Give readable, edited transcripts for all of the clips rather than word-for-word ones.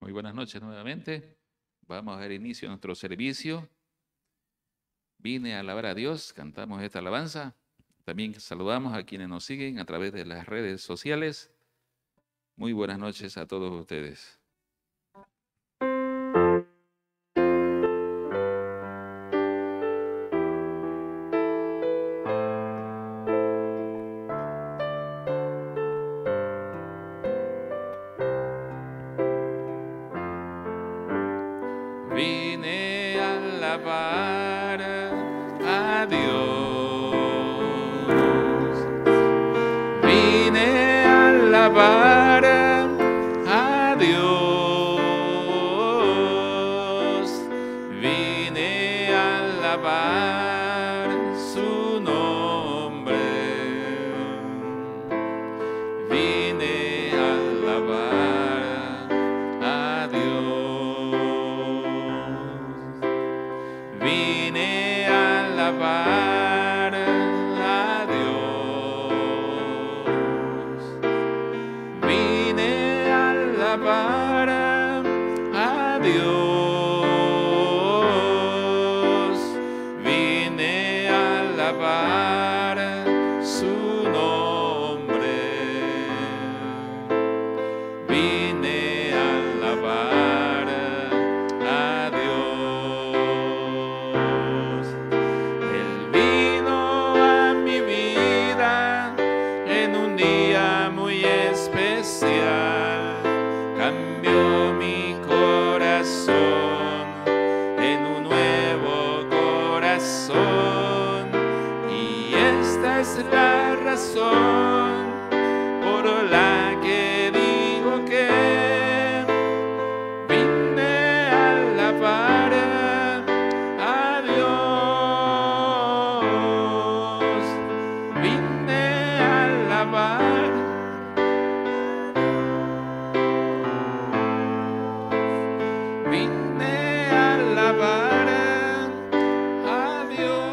Muy buenas noches nuevamente. Vamos a dar inicio a nuestro servicio. Vine a alabar a Dios, cantamos esta alabanza. También saludamos a quienes nos siguen a través de las redes sociales. Muy buenas noches a todos ustedes. Vine a alabar a Dios. Vine a alabar a Dios. Vine a alabar su nombre. Vine a alabar a Dios. Vine a alabar a Dios. Vine a alabar a Dios. Vine a alabar su nombre. Vine a alabar a Dios. Él vino a mi vida en un día muy especial. Cambió mi corazón en un nuevo corazón. Y esta es la razón por la que digo que vine a alabar a Dios. Vine a alabar. Vine a alabar a Dios.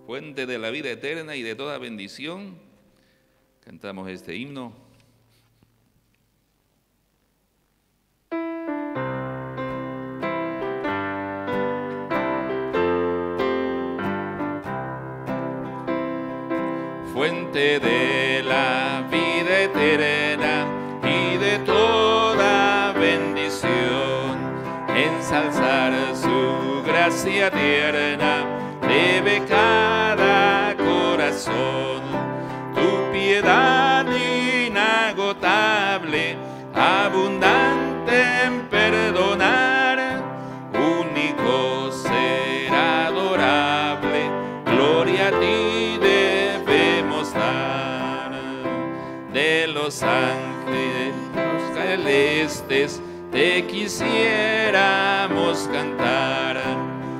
Fuente de la vida eterna y de toda bendición, cantamos este himno. Fuente de la vida eterna y de toda bendición, ensalzar su gracia tierna debe cada corazón. Tu piedad inagotable, abundante en perdonar, único ser adorable, gloria a ti debemos dar. De los ángeles celestes te quisiéramos cantar,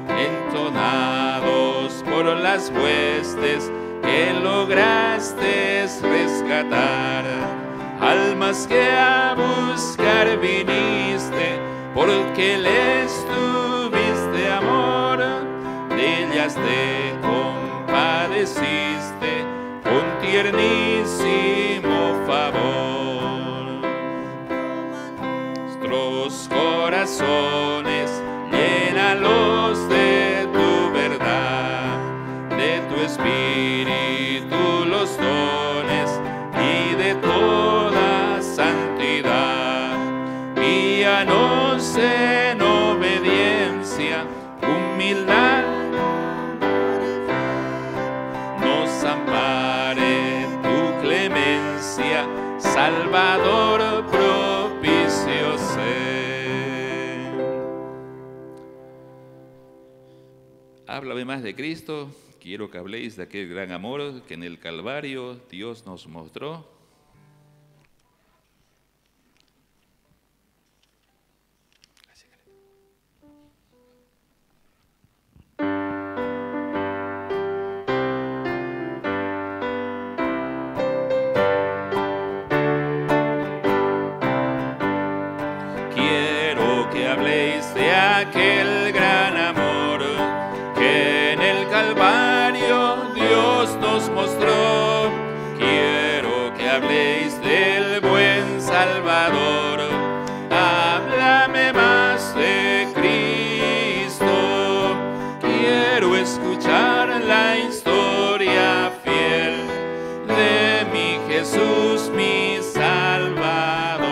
entonados por las huestes que lograste rescatar. Almas que a buscar viniste, porque les tuviste amor, de ellas te compadeciste con tiernísimo favor. Nuestros corazones llénalos de tu verdad, de tu espíritu los dones y de toda santidad. Guíanos en obediencia, humildad, nos ampare tu clemencia, Salvador propicio sé. Háblame más de Cristo, quiero que habléis de aquel gran amor que en el Calvario Dios nos mostró. Quiero que habléis de aquel gran amor que en el Calvario Dios nos mostró. Quiero que habléis del buen Salvador Jesús mi Salvador.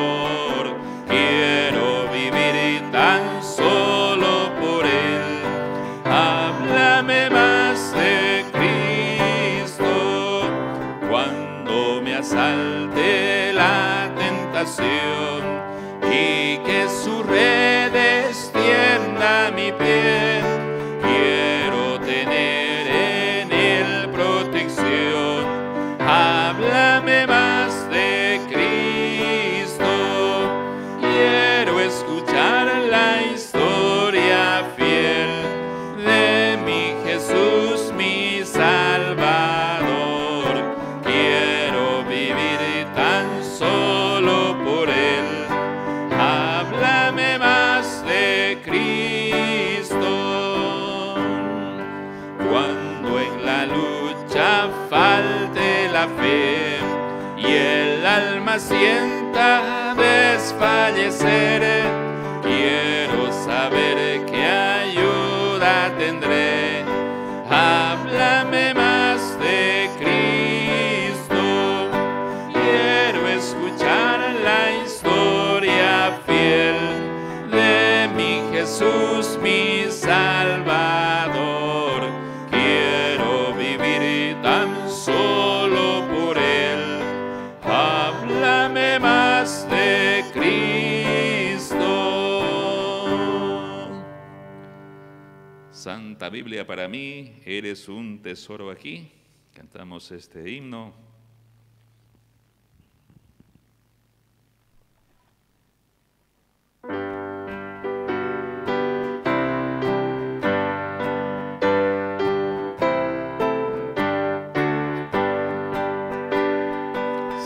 Quiero vivir tan solo por Él. Háblame más de Cristo cuando me asalte la tentación, y que su red extienda mi pie. Quiero tener en Él protección. Háblame más de Cristo. Quiero escuchar la historia fiel de mi Jesús, mi Salvador. Quiero vivir tan solo por Él. Háblame más de Cristo. Cuando en la lucha falte la fe y el alma sienta desfallecer, quiero saber qué ayuda tendré. Háblame más de Cristo. Quiero escuchar la historia fiel de mi Jesús, mi Salvador. Quiero vivir tan solo por Él. Háblame más de Cristo. Santa Biblia para mí, eres un tesoro aquí. Cantamos este himno.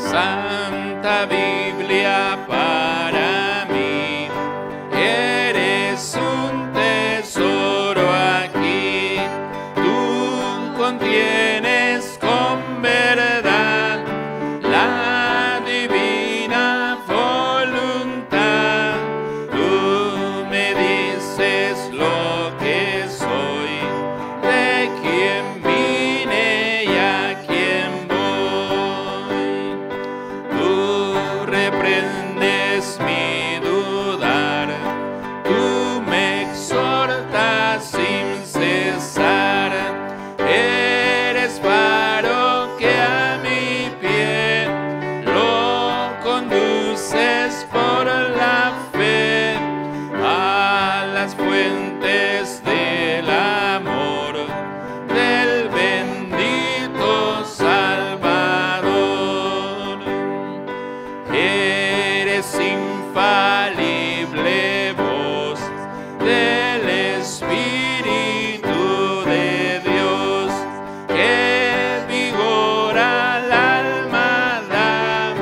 Santa Biblia para mí, eres un tesoro aquí. Tú contienes con verdad la divina voluntad. Tú me dices lo que soy, de quién vine y a quién voy. Tú reprendes mi dudar, tú me exhortas sin cesar. Eres faro que a mi pie lo conduces por la fe a las fuentes del amor del bendito Salvador. Eres infalible voz del Espíritu de Dios, que vigor al alma da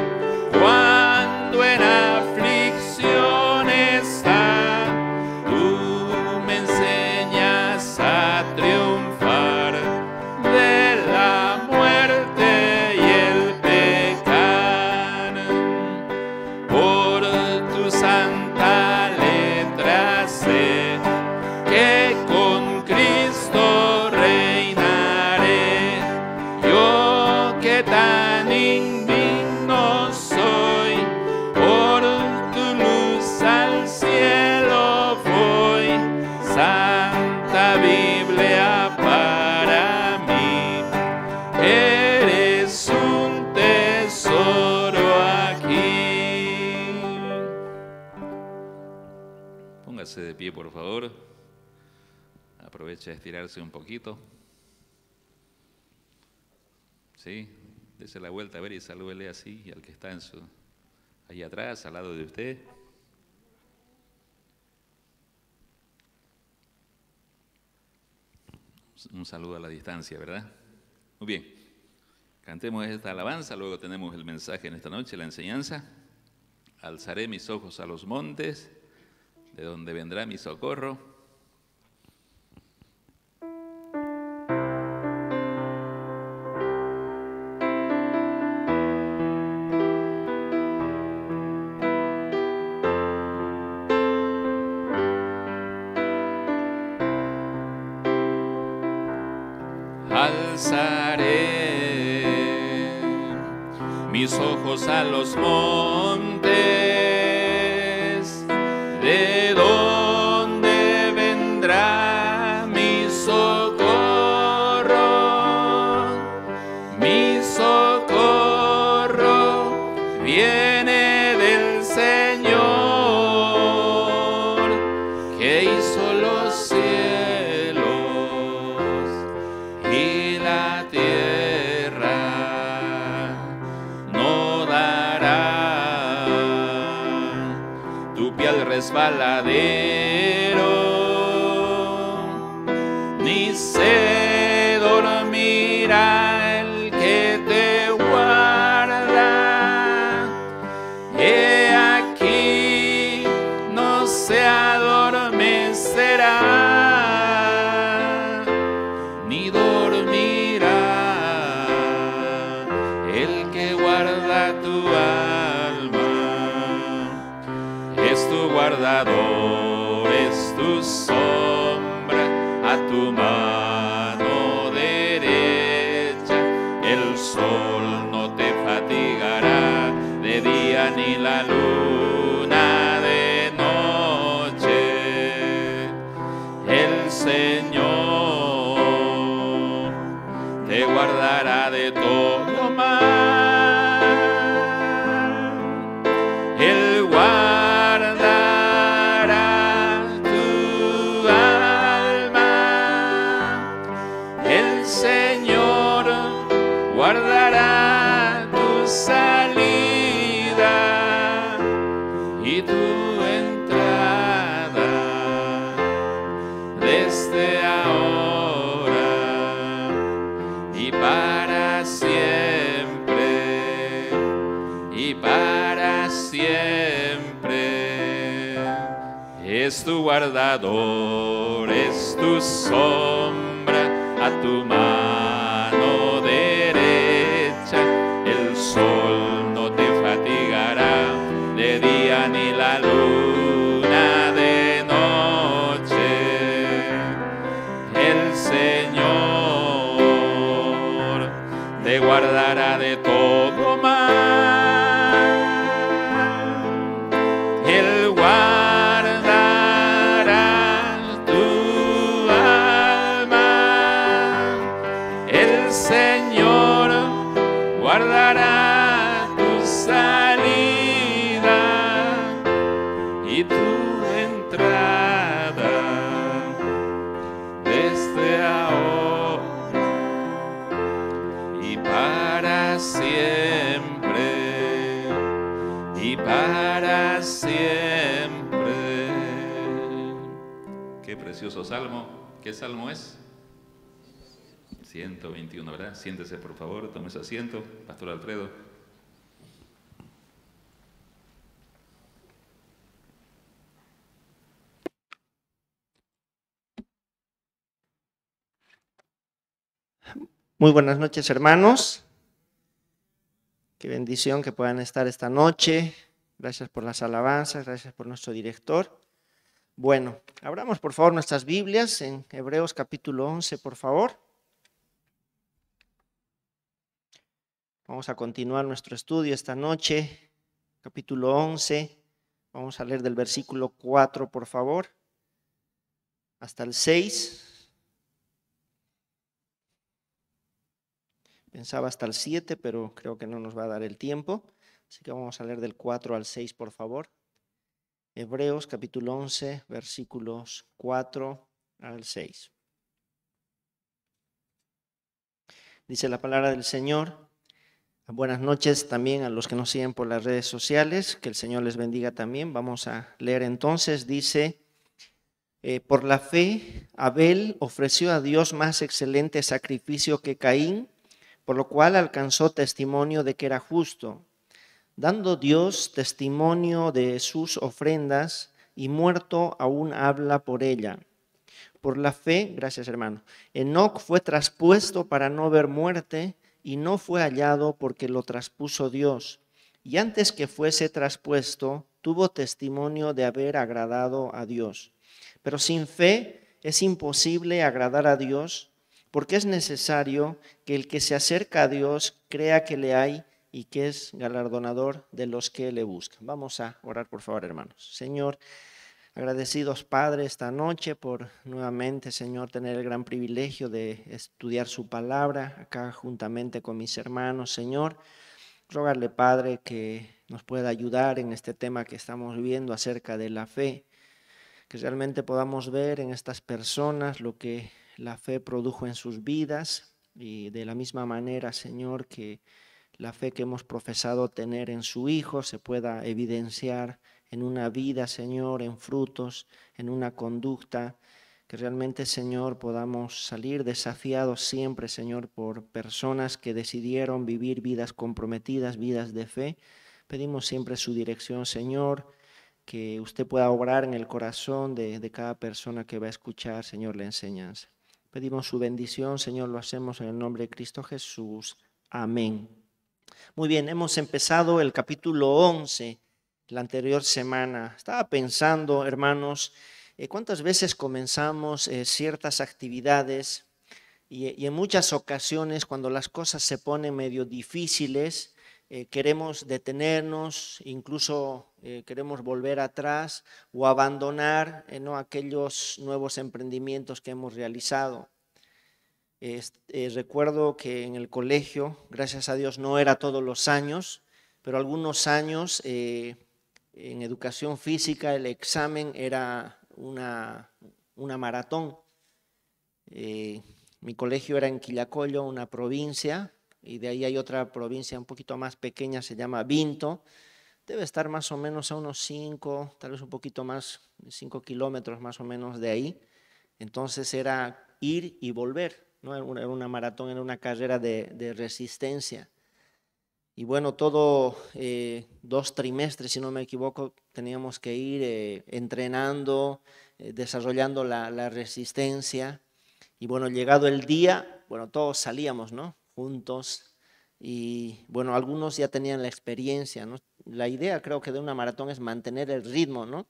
cuando en aflicción está. Tú me enseñas a triunfar de la muerte y el pecar. Por tu santa letra sé que con Cristo reinaré. Yo que tan indigno soy, por tu luz al cielo voy. Santa Biblia para mí, eres un tesoro aquí. Póngase de pie, por favor. Aprovecha a estirarse un poquito. Sí, dése la vuelta a ver y salúdele así y al que está ahí atrás, al lado de usted. Un saludo a la distancia, ¿verdad? Muy bien. Cantemos esta alabanza, luego tenemos el mensaje en esta noche, la enseñanza. Alzaré mis ojos a los montes, de donde vendrá mi socorro. alzaré mis ojos a los montes, ¿de dónde vendrá mi socorro? Mi socorro viene del Señor, que hizo los cielos y la tierra. No dará tu pie al resbaladero, ni se dormirá el que te guarda. He aquí, no se adormecerá, ni dormirá el que guarda tu alma. Es tu guardador, es tu sombra a tu mano derecha. El sol no te fatigará de día ni la luna de noche. El Señor te guardará de todo mal. Él guardará tu alma. El Señor guardará tu salida y tu entrada desde ahora y para siempre, y para siempre. Es tu guardador, es tu sombra a tu mano derecha. El sol no te fatigará de día ni la luna de noche. El Señor te guardará de todo mal. Él guardará tu alma. El Señor guardará tu salida y tu entrada desde ahora y para siempre, y para siempre. Qué precioso salmo. ¿Qué salmo es? 121, ¿verdad? Siéntese, por favor, tome su asiento, Pastor Alfredo. Muy buenas noches, hermanos. Qué bendición que puedan estar esta noche. Gracias por las alabanzas, gracias por nuestro director. Bueno, abramos por favor nuestras Biblias en Hebreos capítulo 11, por favor. Vamos a continuar nuestro estudio esta noche, capítulo 11. Vamos a leer del versículo 4, por favor, hasta el 6. Pensaba hasta el 7, pero creo que no nos va a dar el tiempo. Así que vamos a leer del 4 al 6, por favor. Hebreos capítulo 11, versículos 4 al 6. Dice la palabra del Señor. Buenas noches también a los que nos siguen por las redes sociales. Que el Señor les bendiga también. Vamos a leer entonces. Dice, por la fe, Abel ofreció a Dios más excelente sacrificio que Caín, por lo cual alcanzó testimonio de que era justo, dando Dios testimonio de sus ofrendas, y muerto aún habla por ella. Por la fe, gracias hermano, Enoc fue traspuesto para no ver muerte, y no fue hallado porque lo traspuso Dios. Y antes que fuese traspuesto, tuvo testimonio de haber agradado a Dios. Pero sin fe es imposible agradar a Dios, porque es necesario que el que se acerca a Dios crea que le hay y que es galardonador de los que le buscan. Vamos a orar, por favor, hermanos. Señor, agradecidos, Padre, esta noche por nuevamente, Señor, tener el gran privilegio de estudiar su palabra acá juntamente con mis hermanos, Señor. Rogarle, Padre, que nos pueda ayudar en este tema que estamos viendo acerca de la fe, que realmente podamos ver en estas personas lo que la fe produjo en sus vidas y de la misma manera, Señor, que la fe que hemos profesado tener en su Hijo se pueda evidenciar en una vida, Señor, en frutos, en una conducta, que realmente, Señor, podamos salir desafiados siempre, Señor, por personas que decidieron vivir vidas comprometidas, vidas de fe. Pedimos siempre su dirección, Señor, que usted pueda obrar en el corazón de cada persona que va a escuchar, Señor, la enseñanza. Pedimos su bendición, Señor, lo hacemos en el nombre de Cristo Jesús. Amén. Muy bien, hemos empezado el capítulo 11 la anterior semana. Estaba pensando, hermanos, cuántas veces comenzamos ciertas actividades y en muchas ocasiones cuando las cosas se ponen medio difíciles, queremos detenernos, incluso queremos volver atrás o abandonar ¿no? aquellos nuevos emprendimientos que hemos realizado. Recuerdo que en el colegio, gracias a Dios, no era todos los años, pero algunos años en educación física el examen era una maratón. Mi colegio era en Quillacollo, una provincia, y de ahí hay otra provincia un poquito más pequeña, se llama Vinto. Debe estar más o menos a unos 5, tal vez un poquito más, 5 kilómetros más o menos de ahí. Entonces era ir y volver, ¿no? Era una maratón, era una carrera de resistencia. Y bueno, todo 2 trimestres, si no me equivoco, teníamos que ir entrenando, desarrollando la resistencia. Y bueno, llegado el día, bueno, todos salíamos, ¿no? Juntos. Y bueno, algunos ya tenían la experiencia, ¿no? La idea creo que de una maratón es mantener el ritmo, ¿no?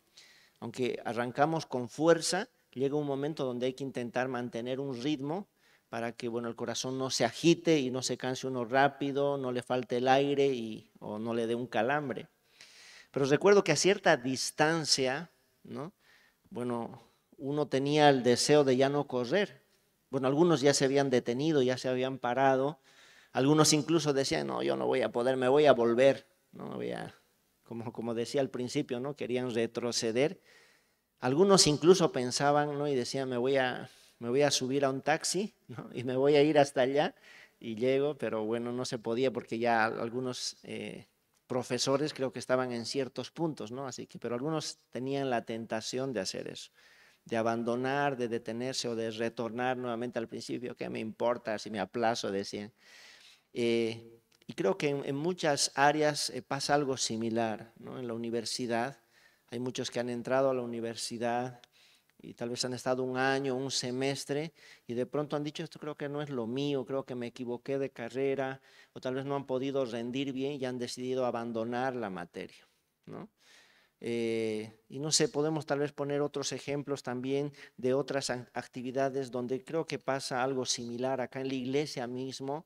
Aunque arrancamos con fuerza, llega un momento donde hay que intentar mantener un ritmo para que bueno, el corazón no se agite y no se canse uno rápido, no le falte el aire o no le dé un calambre. Pero recuerdo que a cierta distancia, ¿no? Bueno, uno tenía el deseo de ya no correr. Bueno, algunos ya se habían detenido, ya se habían parado. Algunos incluso decían, no, yo no voy a poder, me voy a volver. No voy a, como decía al principio, ¿no? Querían retroceder. Algunos incluso pensaban, ¿no? Y decían, me voy a subir a un taxi, ¿no? Y me voy a ir hasta allá y llego, pero bueno, no se podía porque ya algunos profesores creo que estaban en ciertos puntos, ¿no? Así que, pero algunos tenían la tentación de hacer eso, de abandonar, de detenerse o de retornar nuevamente al principio. ¿Qué me importa si me aplazo? Decían. Y creo que en muchas áreas pasa algo similar, ¿no? En la universidad hay muchos que han entrado a la universidad y tal vez han estado un año, un semestre y de pronto han dicho esto creo que no es lo mío, creo que me equivoqué de carrera o tal vez no han podido rendir bien y han decidido abandonar la materia, ¿no? Y no sé, podemos tal vez poner otros ejemplos también de otras actividades donde creo que pasa algo similar acá en la iglesia mismo.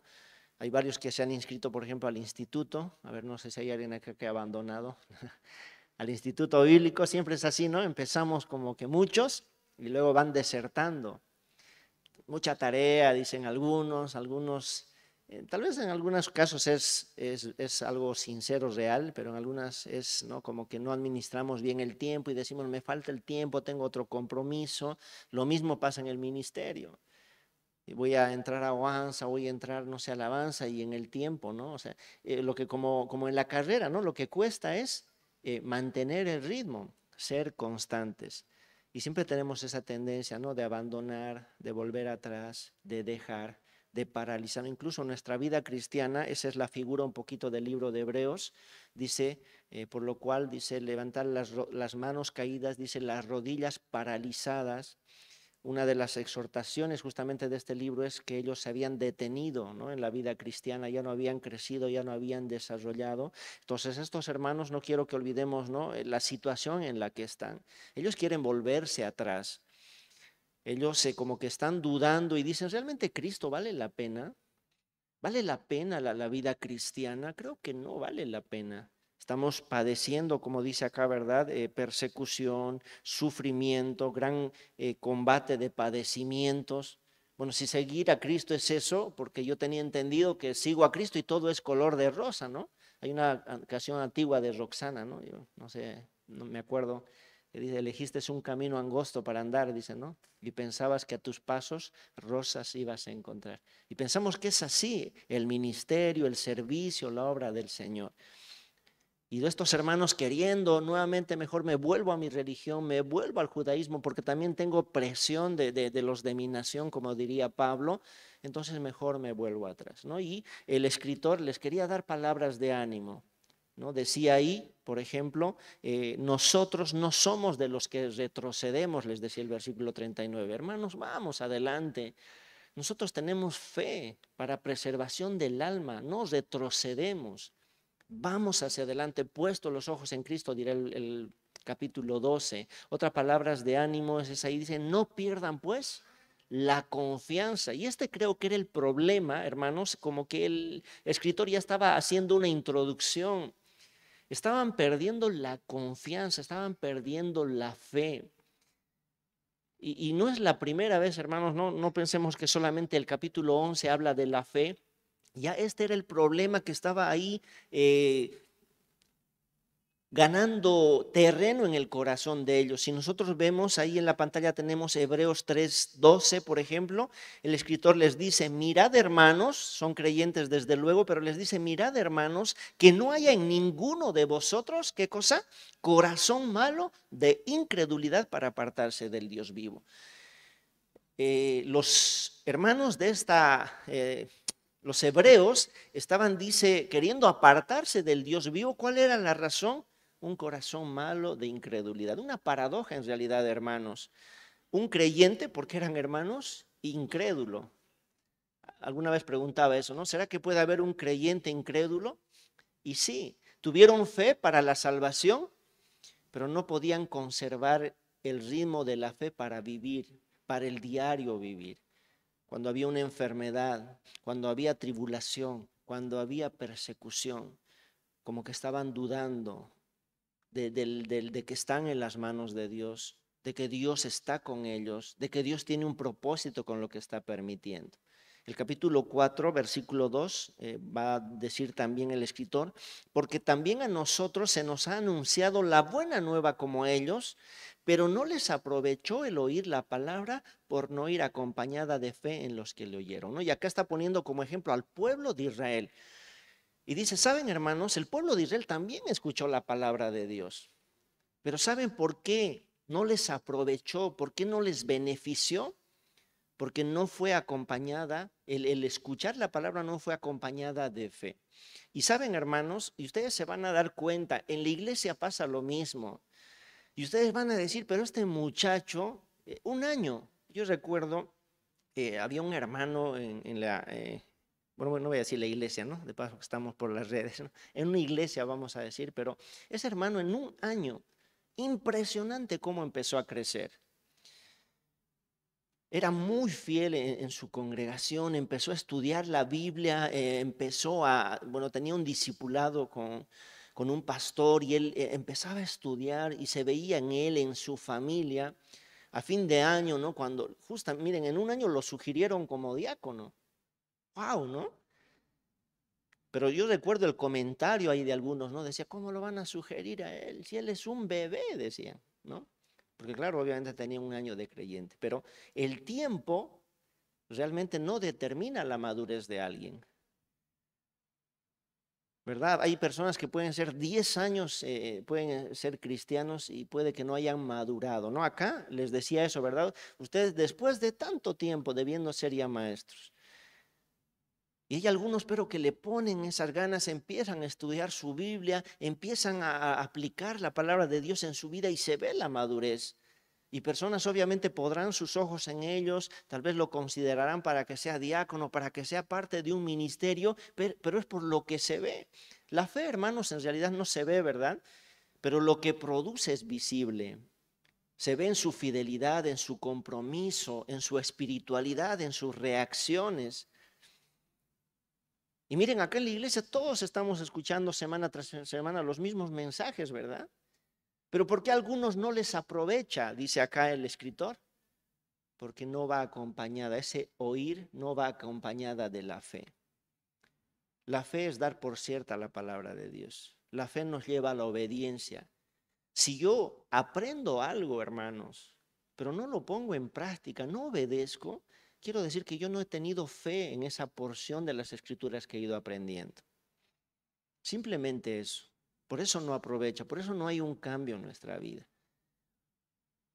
Hay varios que se han inscrito, por ejemplo, al instituto. A ver, no sé si hay alguien acá que ha abandonado. Al instituto bíblico siempre es así, ¿no? Empezamos como que muchos y luego van desertando. Mucha tarea, dicen algunos, tal vez en algunos casos es algo sincero, real, pero en algunas es, ¿no? Como que no administramos bien el tiempo y decimos, me falta el tiempo, tengo otro compromiso. Lo mismo pasa en el ministerio. Y voy a entrar a Avanza, voy a entrar, no sé, a Alabanza y en el tiempo, ¿no? O sea, lo que como en la carrera, ¿no? Lo que cuesta es mantener el ritmo, ser constantes. Y siempre tenemos esa tendencia, ¿no? De abandonar, de volver atrás, de dejar, de paralizar. Incluso nuestra vida cristiana, esa es la figura un poquito del libro de Hebreos, dice, por lo cual, dice, levantar las manos caídas, dice, las rodillas paralizadas. Una de las exhortaciones justamente de este libro es que ellos se habían detenido, ¿no? En la vida cristiana, ya no habían crecido, ya no habían desarrollado. Entonces estos hermanos, no quiero que olvidemos, ¿no? La situación en la que están. Ellos quieren volverse atrás. Ellos como que están dudando y dicen, ¿realmente Cristo vale la pena? ¿Vale la pena la vida cristiana? Creo que no vale la pena. Estamos padeciendo, como dice acá, ¿verdad? Persecución, sufrimiento, gran combate de padecimientos. Bueno, si seguir a Cristo es eso, porque yo tenía entendido que sigo a Cristo y todo es color de rosa, ¿no? Hay una canción antigua de Roxana, ¿no? Yo no sé, no me acuerdo, que dice, elegiste un camino angosto para andar, dice, ¿no? Y pensabas que a tus pasos rosas ibas a encontrar. Y pensamos que es así, el ministerio, el servicio, la obra del Señor. Y de estos hermanos queriendo, nuevamente mejor me vuelvo a mi religión, me vuelvo al judaísmo, porque también tengo presión de los de mi nación, como diría Pablo, entonces mejor me vuelvo atrás, ¿no? Y el escritor les quería dar palabras de ánimo, ¿no? Decía ahí, por ejemplo, nosotros no somos de los que retrocedemos, les decía el versículo 39, hermanos, vamos adelante. Nosotros tenemos fe para preservación del alma, no retrocedemos. Vamos hacia adelante, puesto los ojos en Cristo, dirá el capítulo 12. Otras palabras de ánimo es ahí, dice, no pierdan pues la confianza. Y este creo que era el problema, hermanos, como que el escritor ya estaba haciendo una introducción. Estaban perdiendo la confianza, estaban perdiendo la fe. Y no es la primera vez, hermanos, no pensemos que solamente el capítulo 11 habla de la fe. Ya este era el problema que estaba ahí ganando terreno en el corazón de ellos. Si nosotros vemos ahí en la pantalla tenemos Hebreos 3:12, por ejemplo, el escritor les dice, mirad hermanos, son creyentes desde luego, pero les dice, mirad hermanos, que no haya en ninguno de vosotros, ¿qué cosa? Corazón malo de incredulidad para apartarse del Dios vivo. Los hermanos de los hebreos estaban, dice, queriendo apartarse del Dios vivo. ¿Cuál era la razón? Un corazón malo de incredulidad. Una paradoja en realidad, hermanos. Un creyente, porque eran hermanos, incrédulo. Alguna vez preguntaba eso, ¿no? ¿Será que puede haber un creyente incrédulo? Y sí, tuvieron fe para la salvación, pero no podían conservar el ritmo de la fe para vivir, para el diario vivir. Cuando había una enfermedad, cuando había tribulación, cuando había persecución, como que estaban dudando de que están en las manos de Dios, de que Dios está con ellos, de que Dios tiene un propósito con lo que está permitiendo. El capítulo 4, versículo 2, va a decir también el escritor, porque también a nosotros se nos ha anunciado la buena nueva como ellos, pero no les aprovechó el oír la palabra por no ir acompañada de fe en los que le oyeron, ¿no? Y acá está poniendo como ejemplo al pueblo de Israel. Y dice, ¿saben hermanos? El pueblo de Israel también escuchó la palabra de Dios, pero ¿saben por qué no les aprovechó? ¿Por qué no les benefició? Porque no fue acompañada, el escuchar la palabra no fue acompañada de fe. Y saben, hermanos, y ustedes se van a dar cuenta, en la iglesia pasa lo mismo. Y ustedes van a decir, pero este muchacho, un año, yo recuerdo, había un hermano en la, bueno, no voy a decir la iglesia, ¿no? De paso que estamos por las redes, ¿no? En una iglesia vamos a decir, pero ese hermano en un año, impresionante cómo empezó a crecer. Era muy fiel en su congregación, empezó a estudiar la Biblia, bueno, tenía un discipulado con un pastor y él empezaba a estudiar y se veía en él, en su familia. A fin de año, ¿no? Cuando, justo, miren, en un año lo sugirieron como diácono. ¡Wow!, ¿no? Pero yo recuerdo el comentario ahí de algunos, ¿no? Decía, ¿cómo lo van a sugerir a él? Si él es un bebé, decían, ¿no? Porque claro, obviamente tenía un año de creyente, pero el tiempo realmente no determina la madurez de alguien, ¿verdad? Hay personas que pueden ser 10 años, pueden ser cristianos y puede que no hayan madurado, ¿no? Acá les decía eso, ¿verdad? Ustedes después de tanto tiempo debiendo ser ya maestros. Y hay algunos, pero que le ponen esas ganas, empiezan a estudiar su Biblia, empiezan a aplicar la palabra de Dios en su vida y se ve la madurez. Y personas obviamente podrán sus ojos en ellos, tal vez lo considerarán para que sea diácono, para que sea parte de un ministerio, pero es por lo que se ve. La fe, hermanos, en realidad no se ve, ¿verdad? Pero lo que produce es visible. Se ve en su fidelidad, en su compromiso, en su espiritualidad, en sus reacciones. Y miren, acá en la iglesia todos estamos escuchando semana tras semana los mismos mensajes, ¿verdad? Pero ¿por qué a algunos no les aprovecha? Dice acá el escritor. Porque no va acompañada, ese oír no va acompañada de la fe. La fe es dar por cierta la palabra de Dios. La fe nos lleva a la obediencia. Si yo aprendo algo, hermanos, pero no lo pongo en práctica, no obedezco, quiero decir que yo no he tenido fe en esa porción de las escrituras que he ido aprendiendo. Simplemente eso. Por eso no aprovecha, por eso no hay un cambio en nuestra vida.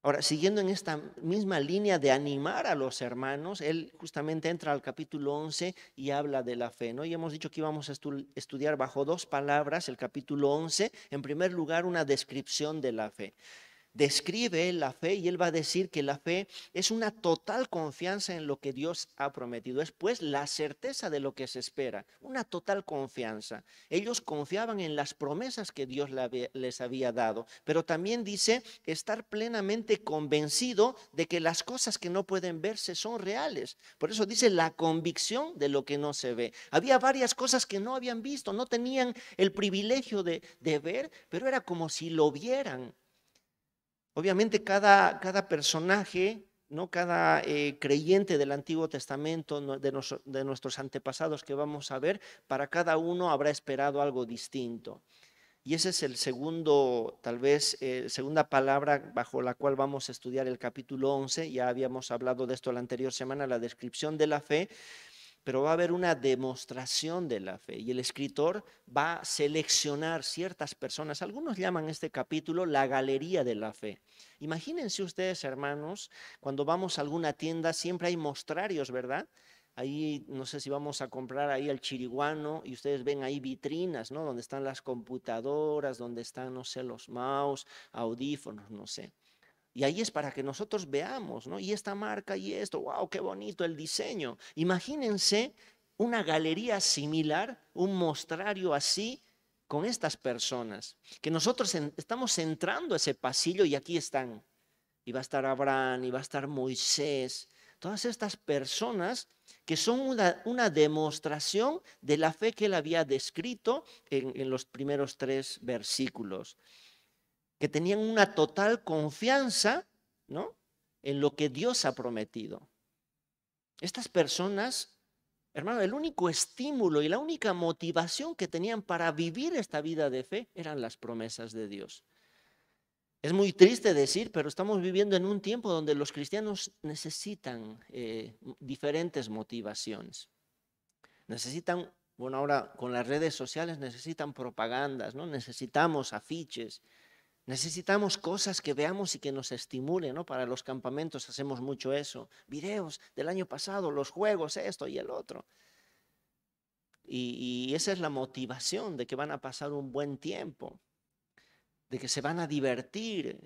Ahora, siguiendo en esta misma línea de animar a los hermanos, él justamente entra al capítulo 11 y habla de la fe, ¿no? Y hemos dicho que íbamos a estudiar bajo dos palabras el capítulo 11. En primer lugar, una descripción de la fe. Describe la fe y él va a decir que la fe es una total confianza en lo que Dios ha prometido. Es pues la certeza de lo que se espera, una total confianza. Ellos confiaban en las promesas que Dios les había dado, pero también dice estar plenamente convencido de que las cosas que no pueden verse son reales. Por eso dice la convicción de lo que no se ve. Había varias cosas que no habían visto, no tenían el privilegio de ver, pero era como si lo vieran. Obviamente cada personaje, ¿no? Cada creyente del Antiguo Testamento, de nuestros antepasados que vamos a ver, para cada uno habrá esperado algo distinto. Y ese es el segundo, tal vez, segunda palabra bajo la cual vamos a estudiar el capítulo 11. Ya habíamos hablado de esto la anterior semana, la descripción de la fe. Pero va a haber una demostración de la fe y el escritor va a seleccionar ciertas personas. Algunos llaman este capítulo la galería de la fe. Imagínense ustedes, hermanos, cuando vamos a alguna tienda siempre hay mostrarios, ¿verdad? Ahí, no sé si vamos a comprar ahí al chiriguano y ustedes ven ahí vitrinas, ¿no? Donde están las computadoras, donde están, no sé, los mouse, audífonos, no sé. Y ahí es para que nosotros veamos, ¿no? Y esta marca y esto, wow, qué bonito el diseño. Imagínense una galería similar, un mostrario así con estas personas, que nosotros estamos entrando a ese pasillo y aquí están. Y va a estar Abraham, y va a estar Moisés, todas estas personas que son una demostración de la fe que él había descrito en los primeros 3 versículos, que tenían una total confianza, ¿no?, en lo que Dios ha prometido. Estas personas, hermano, el único estímulo y la única motivación que tenían para vivir esta vida de fe eran las promesas de Dios. Es muy triste decir, pero estamos viviendo en un tiempo donde los cristianos necesitan diferentes motivaciones. Necesitan, bueno, ahora con las redes sociales necesitan propagandas, ¿no? Necesitamos afiches. Necesitamos cosas que veamos y que nos estimulen, ¿no? Para los campamentos hacemos mucho eso. Videos del año pasado, los juegos, esto y el otro. Y esa es la motivación de que van a pasar un buen tiempo, de que se van a divertir.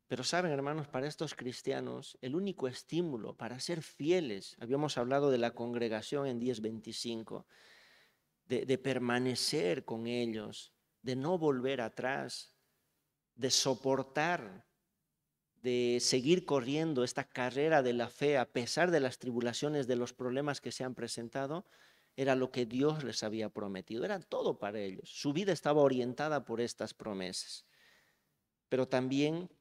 Pero saben, hermanos, para estos cristianos, el único estímulo para ser fieles, habíamos hablado de la congregación en 10:25, de permanecer con ellos, de no volver atrás, de soportar, de seguir corriendo esta carrera de la fe a pesar de las tribulaciones, de los problemas que se han presentado, era lo que Dios les había prometido, era todo para ellos. Su vida estaba orientada por estas promesas, pero también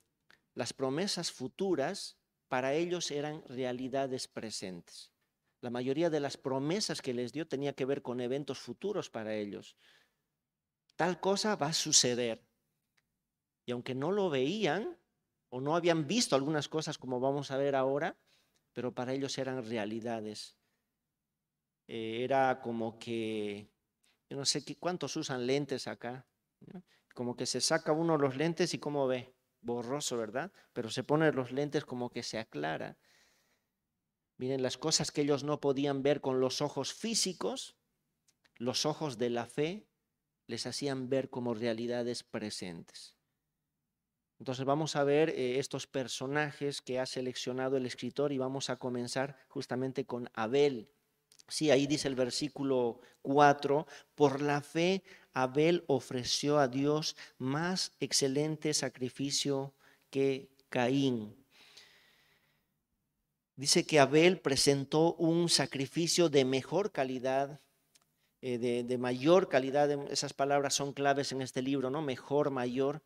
las promesas futuras para ellos eran realidades presentes. La mayoría de las promesas que les dio tenía que ver con eventos futuros para ellos. Tal cosa va a suceder. Y aunque no lo veían o no habían visto algunas cosas como vamos a ver ahora, pero para ellos eran realidades. Era como que, yo no sé cuántos usan lentes acá, ¿no? Como que se saca uno los lentes y cómo ve, borroso, ¿verdad? Pero se pone los lentes como que se aclara. Miren, las cosas que ellos no podían ver con los ojos físicos, los ojos de la fe les hacían ver como realidades presentes. Entonces vamos a ver estos personajes que ha seleccionado el escritor y vamos a comenzar justamente con Abel. Sí, ahí dice el versículo 4, por la fe Abel ofreció a Dios más excelente sacrificio que Caín. Dice que Abel presentó un sacrificio de mejor calidad de mayor calidad. Esas palabras son claves en este libro, ¿no? Mejor, mayor.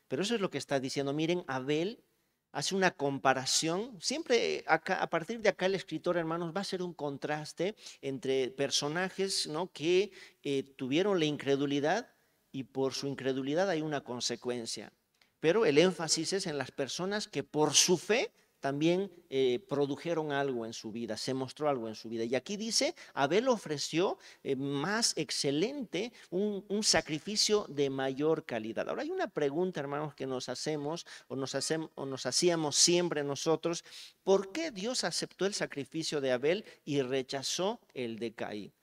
Pero eso es lo que está diciendo. Miren, Abel hace una comparación. Siempre acá, a partir de acá el escritor, hermanos, va a hacer un contraste entre personajes, ¿no?, que tuvieron la incredulidad y por su incredulidad hay una consecuencia. Pero el énfasis es en las personas que por su fe también produjeron algo en su vida, se mostró algo en su vida. Y aquí dice, Abel ofreció más excelente, un sacrificio de mayor calidad. Ahora hay una pregunta, hermanos, que nos hacemos o nos hacíamos siempre nosotros: ¿por qué Dios aceptó el sacrificio de Abel y rechazó el de Caín?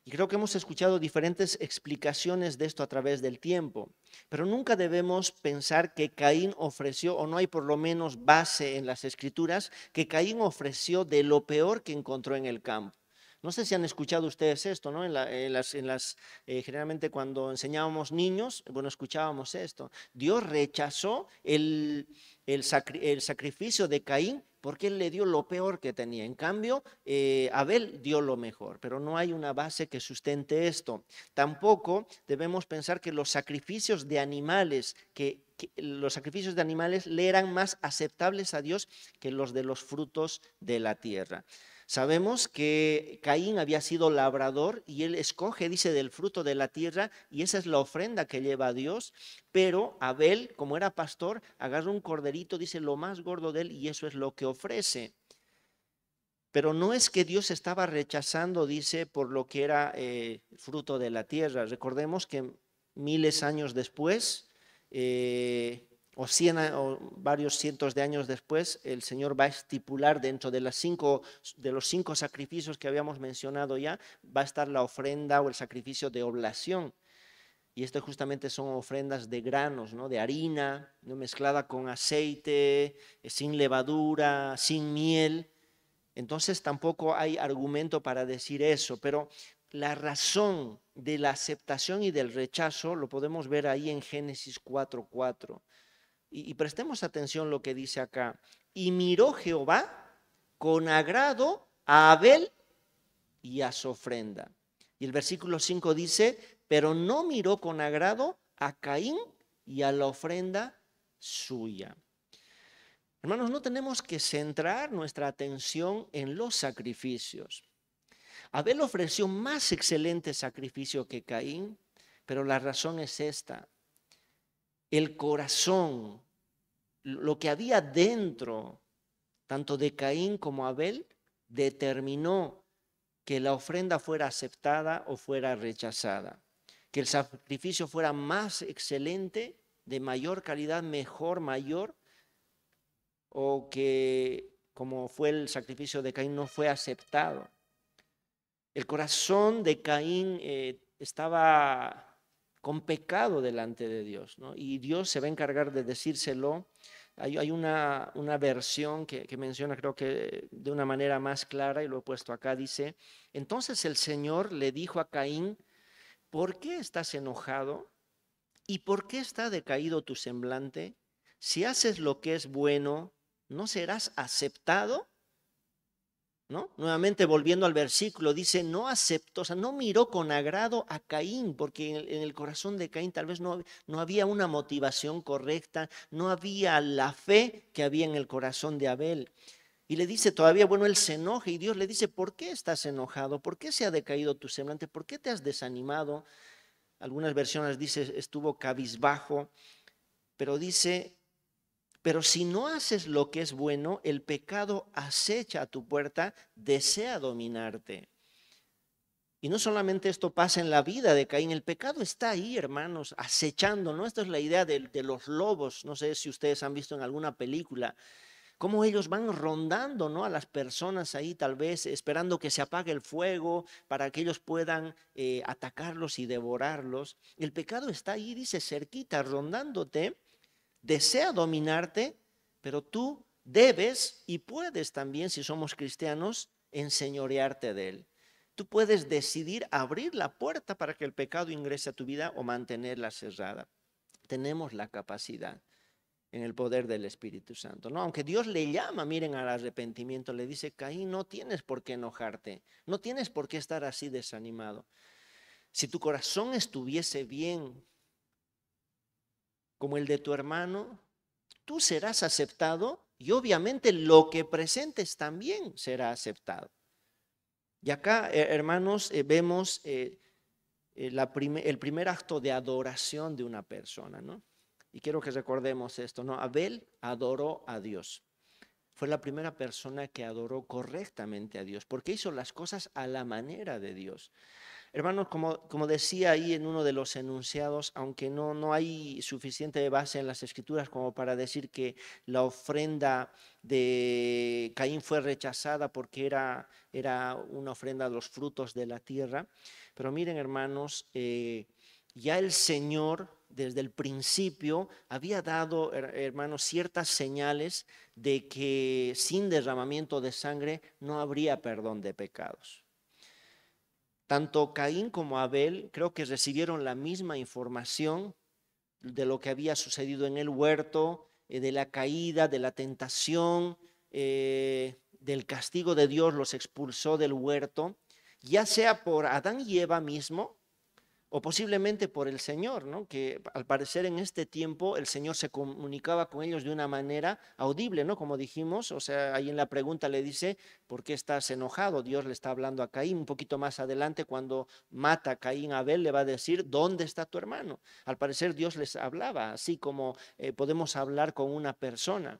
Y creo que hemos escuchado diferentes explicaciones de esto a través del tiempo, pero nunca debemos pensar que Caín ofreció, o no hay por lo menos base en las escrituras, que Caín ofreció de lo peor que encontró en el campo. No sé si han escuchado ustedes esto, ¿no? Generalmente cuando enseñábamos niños, bueno, escuchábamos esto. Dios rechazó el sacrificio de Caín porque él le dio lo peor que tenía. En cambio, Abel dio lo mejor, pero no hay una base que sustente esto. Tampoco debemos pensar que los sacrificios de animales, los sacrificios de animales le eran más aceptables a Dios que los de los frutos de la tierra. Sabemos que Caín había sido labrador y él escoge, dice, del fruto de la tierra, y esa es la ofrenda que lleva a Dios. Pero Abel, como era pastor, agarra un corderito, dice, lo más gordo de él, y eso es lo que ofrece. Pero no es que Dios estaba rechazando, dice, por lo que era fruto de la tierra. Recordemos que miles años después, o varios cientos de años después, el Señor va a estipular dentro de los 5 sacrificios que habíamos mencionado ya, va a estar la ofrenda o el sacrificio de oblación. Y esto justamente son ofrendas de granos, ¿no?, de harina, ¿no?, mezclada con aceite, sin levadura, sin miel. Entonces tampoco hay argumento para decir eso, pero la razón de la aceptación y del rechazo lo podemos ver ahí en Génesis 4:4. Y prestemos atención lo que dice acá. Y miró Jehová con agrado a Abel y a su ofrenda. Y el versículo 5 dice, pero no miró con agrado a Caín y a la ofrenda suya. Hermanos, no tenemos que centrar nuestra atención en los sacrificios. Abel ofreció más excelente sacrificio que Caín, pero la razón es esta. El corazón, lo que había dentro, tanto de Caín como Abel, determinó que la ofrenda fuera aceptada o fuera rechazada, que el sacrificio fuera más excelente, de mayor calidad, mejor, mayor, o que, como fue el sacrificio de Caín, no fue aceptado. El corazón de Caín estaba con pecado delante de Dios, ¿no? Y Dios se va a encargar de decírselo. Hay una versión que menciona, creo que de una manera más clara, y lo he puesto acá, dice, entonces el Señor le dijo a Caín, ¿por qué estás enojado? ¿Y por qué está decaído tu semblante? Si haces lo que es bueno, ¿no serás aceptado? ¿No? Nuevamente volviendo al versículo, dice, no aceptó, o sea, no miró con agrado a Caín, porque en el corazón de Caín tal vez no había una motivación correcta, no había la fe que había en el corazón de Abel. Y le dice todavía, bueno, él se enoja y Dios le dice, ¿por qué estás enojado? ¿Por qué se ha decaído tu semblante? ¿Por qué te has desanimado? Algunas versiones dice, estuvo cabizbajo, pero dice, pero si no haces lo que es bueno, el pecado acecha a tu puerta, desea dominarte. Y no solamente esto pasa en la vida de Caín, el pecado está ahí, hermanos, acechando, ¿no? Esta es la idea de los lobos. No sé si ustedes han visto en alguna película cómo ellos van rondando, ¿no?, a las personas ahí, tal vez esperando que se apague el fuego para que ellos puedan atacarlos y devorarlos. El pecado está ahí, dice, cerquita, rondándote. Desea dominarte, pero tú debes y puedes también, si somos cristianos, enseñorearte de él. Tú puedes decidir abrir la puerta para que el pecado ingrese a tu vida o mantenerla cerrada. Tenemos la capacidad en el poder del Espíritu Santo, ¿no? Aunque Dios le llama, miren, al arrepentimiento, le dice, Caín, no tienes por qué enojarte, no tienes por qué estar así desanimado. Si tu corazón estuviese bien como el de tu hermano, tú serás aceptado y obviamente lo que presentes también será aceptado. Y acá, hermanos, vemos el primer acto de adoración de una persona, ¿no? Y quiero que recordemos esto, ¿no? Abel adoró a Dios. Fue la primera persona que adoró correctamente a Dios, porque hizo las cosas a la manera de Dios. Hermanos, como decía ahí en uno de los enunciados, aunque no hay suficiente base en las escrituras como para decir que la ofrenda de Caín fue rechazada porque era una ofrenda a los frutos de la tierra, pero miren, hermanos, ya el Señor desde el principio había dado, hermanos, ciertas señales de que sin derramamiento de sangre no habría perdón de pecados. Tanto Caín como Abel creo que recibieron la misma información de lo que había sucedido en el huerto, de la caída, de la tentación, del castigo de Dios los expulsó del huerto, ya sea por Adán y Eva mismo, o posiblemente por el Señor, ¿no? Que al parecer en este tiempo el Señor se comunicaba con ellos de una manera audible, ¿no? Como dijimos, o sea, ahí en la pregunta le dice, ¿por qué estás enojado? Dios le está hablando a Caín. Un poquito más adelante, cuando mata a Caín a Abel, le va a decir, ¿dónde está tu hermano? Al parecer Dios les hablaba, así como podemos hablar con una persona.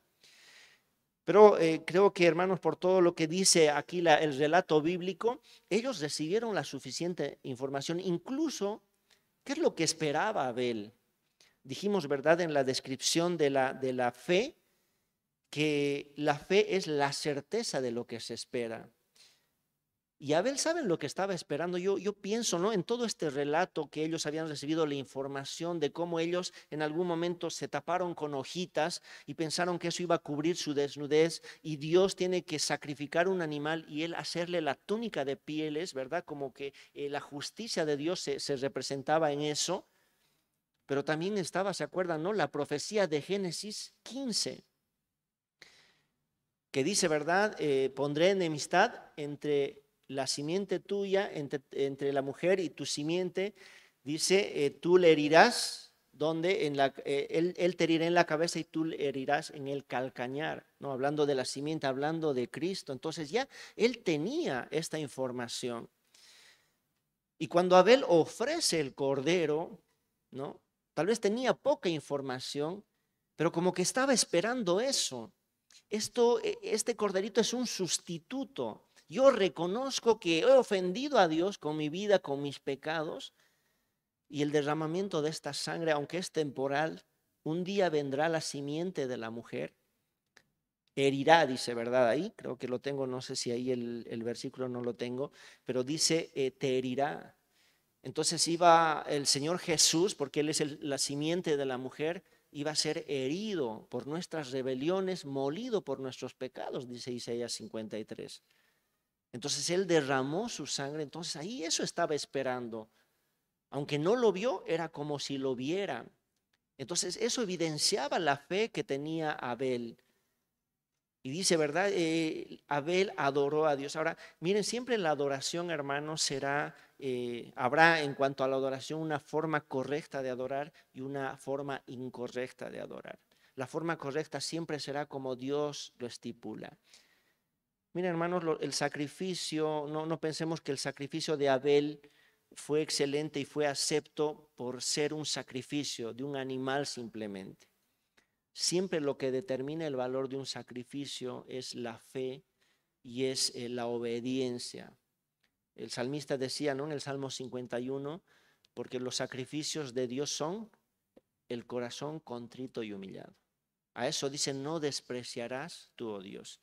Pero creo que, hermanos, por todo lo que dice aquí el relato bíblico, ellos recibieron la suficiente información, incluso, ¿qué es lo que esperaba Abel? Dijimos, ¿verdad?, en la descripción de la fe, que la fe es la certeza de lo que se espera. Y Abel, ¿saben lo que estaba esperando? Yo pienso, ¿no?, en todo este relato que ellos habían recibido la información de cómo ellos en algún momento se taparon con hojitas y pensaron que eso iba a cubrir su desnudez y Dios tiene que sacrificar un animal y él hacerle la túnica de pieles, ¿verdad? Como que la justicia de Dios se representaba en eso. Pero también estaba, ¿se acuerdan, no?, la profecía de Génesis 15, que dice, ¿verdad? Pondré enemistad entre la simiente tuya, entre la mujer y tu simiente. Dice, tú le herirás, donde él te herirá en la cabeza y tú le herirás en el calcañar, ¿no? Hablando de la simiente, hablando de Cristo. Entonces ya él tenía esta información. Y cuando Abel ofrece el cordero, ¿no?, tal vez tenía poca información, pero como que estaba esperando eso. Este corderito es un sustituto. Yo reconozco que he ofendido a Dios con mi vida, con mis pecados, y el derramamiento de esta sangre, aunque es temporal, un día vendrá la simiente de la mujer, herirá, dice, ¿verdad? Ahí, creo que lo tengo, no sé si ahí el versículo no lo tengo, pero dice, te herirá. Entonces iba el Señor Jesús, porque Él es la simiente de la mujer, iba a ser herido por nuestras rebeliones, molido por nuestros pecados, dice Isaías 53. Entonces Él derramó su sangre, entonces ahí eso estaba esperando. Aunque no lo vio, era como si lo viera. Entonces eso evidenciaba la fe que tenía Abel. Y dice, ¿verdad? Abel adoró a Dios. Ahora, miren, siempre la adoración, hermanos, habrá en cuanto a la adoración una forma correcta de adorar y una forma incorrecta de adorar. La forma correcta siempre será como Dios lo estipula. Miren, hermanos, el sacrificio, no pensemos que el sacrificio de Abel fue excelente y fue acepto por ser un sacrificio de un animal simplemente. Siempre lo que determina el valor de un sacrificio es la fe y es la obediencia. El salmista decía, ¿no?, en el Salmo 51, porque los sacrificios de Dios son el corazón contrito y humillado. A eso dice, no despreciarás tú, oh Dios.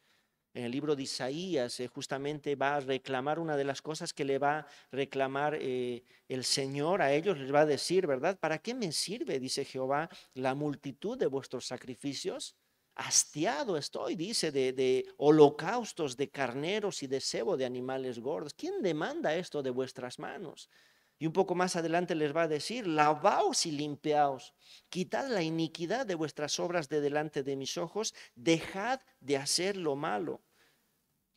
En el libro de Isaías justamente va a reclamar una de las cosas que le va a reclamar el Señor a ellos, les va a decir, ¿verdad? ¿Para qué me sirve, dice Jehová, la multitud de vuestros sacrificios? Hastiado estoy, dice, de holocaustos, de carneros y de cebo de animales gordos. ¿Quién demanda esto de vuestras manos? Y un poco más adelante les va a decir, lavaos y limpiaos, quitad la iniquidad de vuestras obras de delante de mis ojos, dejad de hacer lo malo.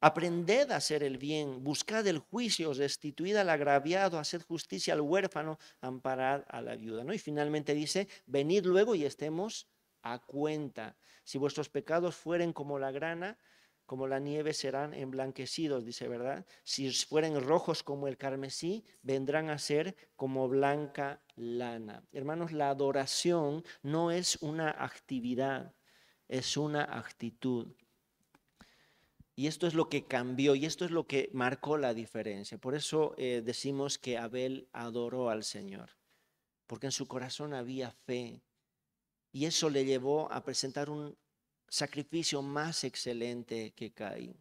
Aprended a hacer el bien, buscad el juicio, restituid al agraviado, haced justicia al huérfano, amparad a la viuda, ¿no? Y finalmente dice, venid luego y estemos a cuenta. Si vuestros pecados fueren como la grana, como la nieve serán emblanquecidos, dice, ¿verdad? Si fueren rojos como el carmesí, vendrán a ser como blanca lana. Hermanos, la adoración no es una actividad, es una actitud. Y esto es lo que cambió y esto es lo que marcó la diferencia. Por eso decimos que Abel adoró al Señor, porque en su corazón había fe y eso le llevó a presentar un sacrificio más excelente que Caín.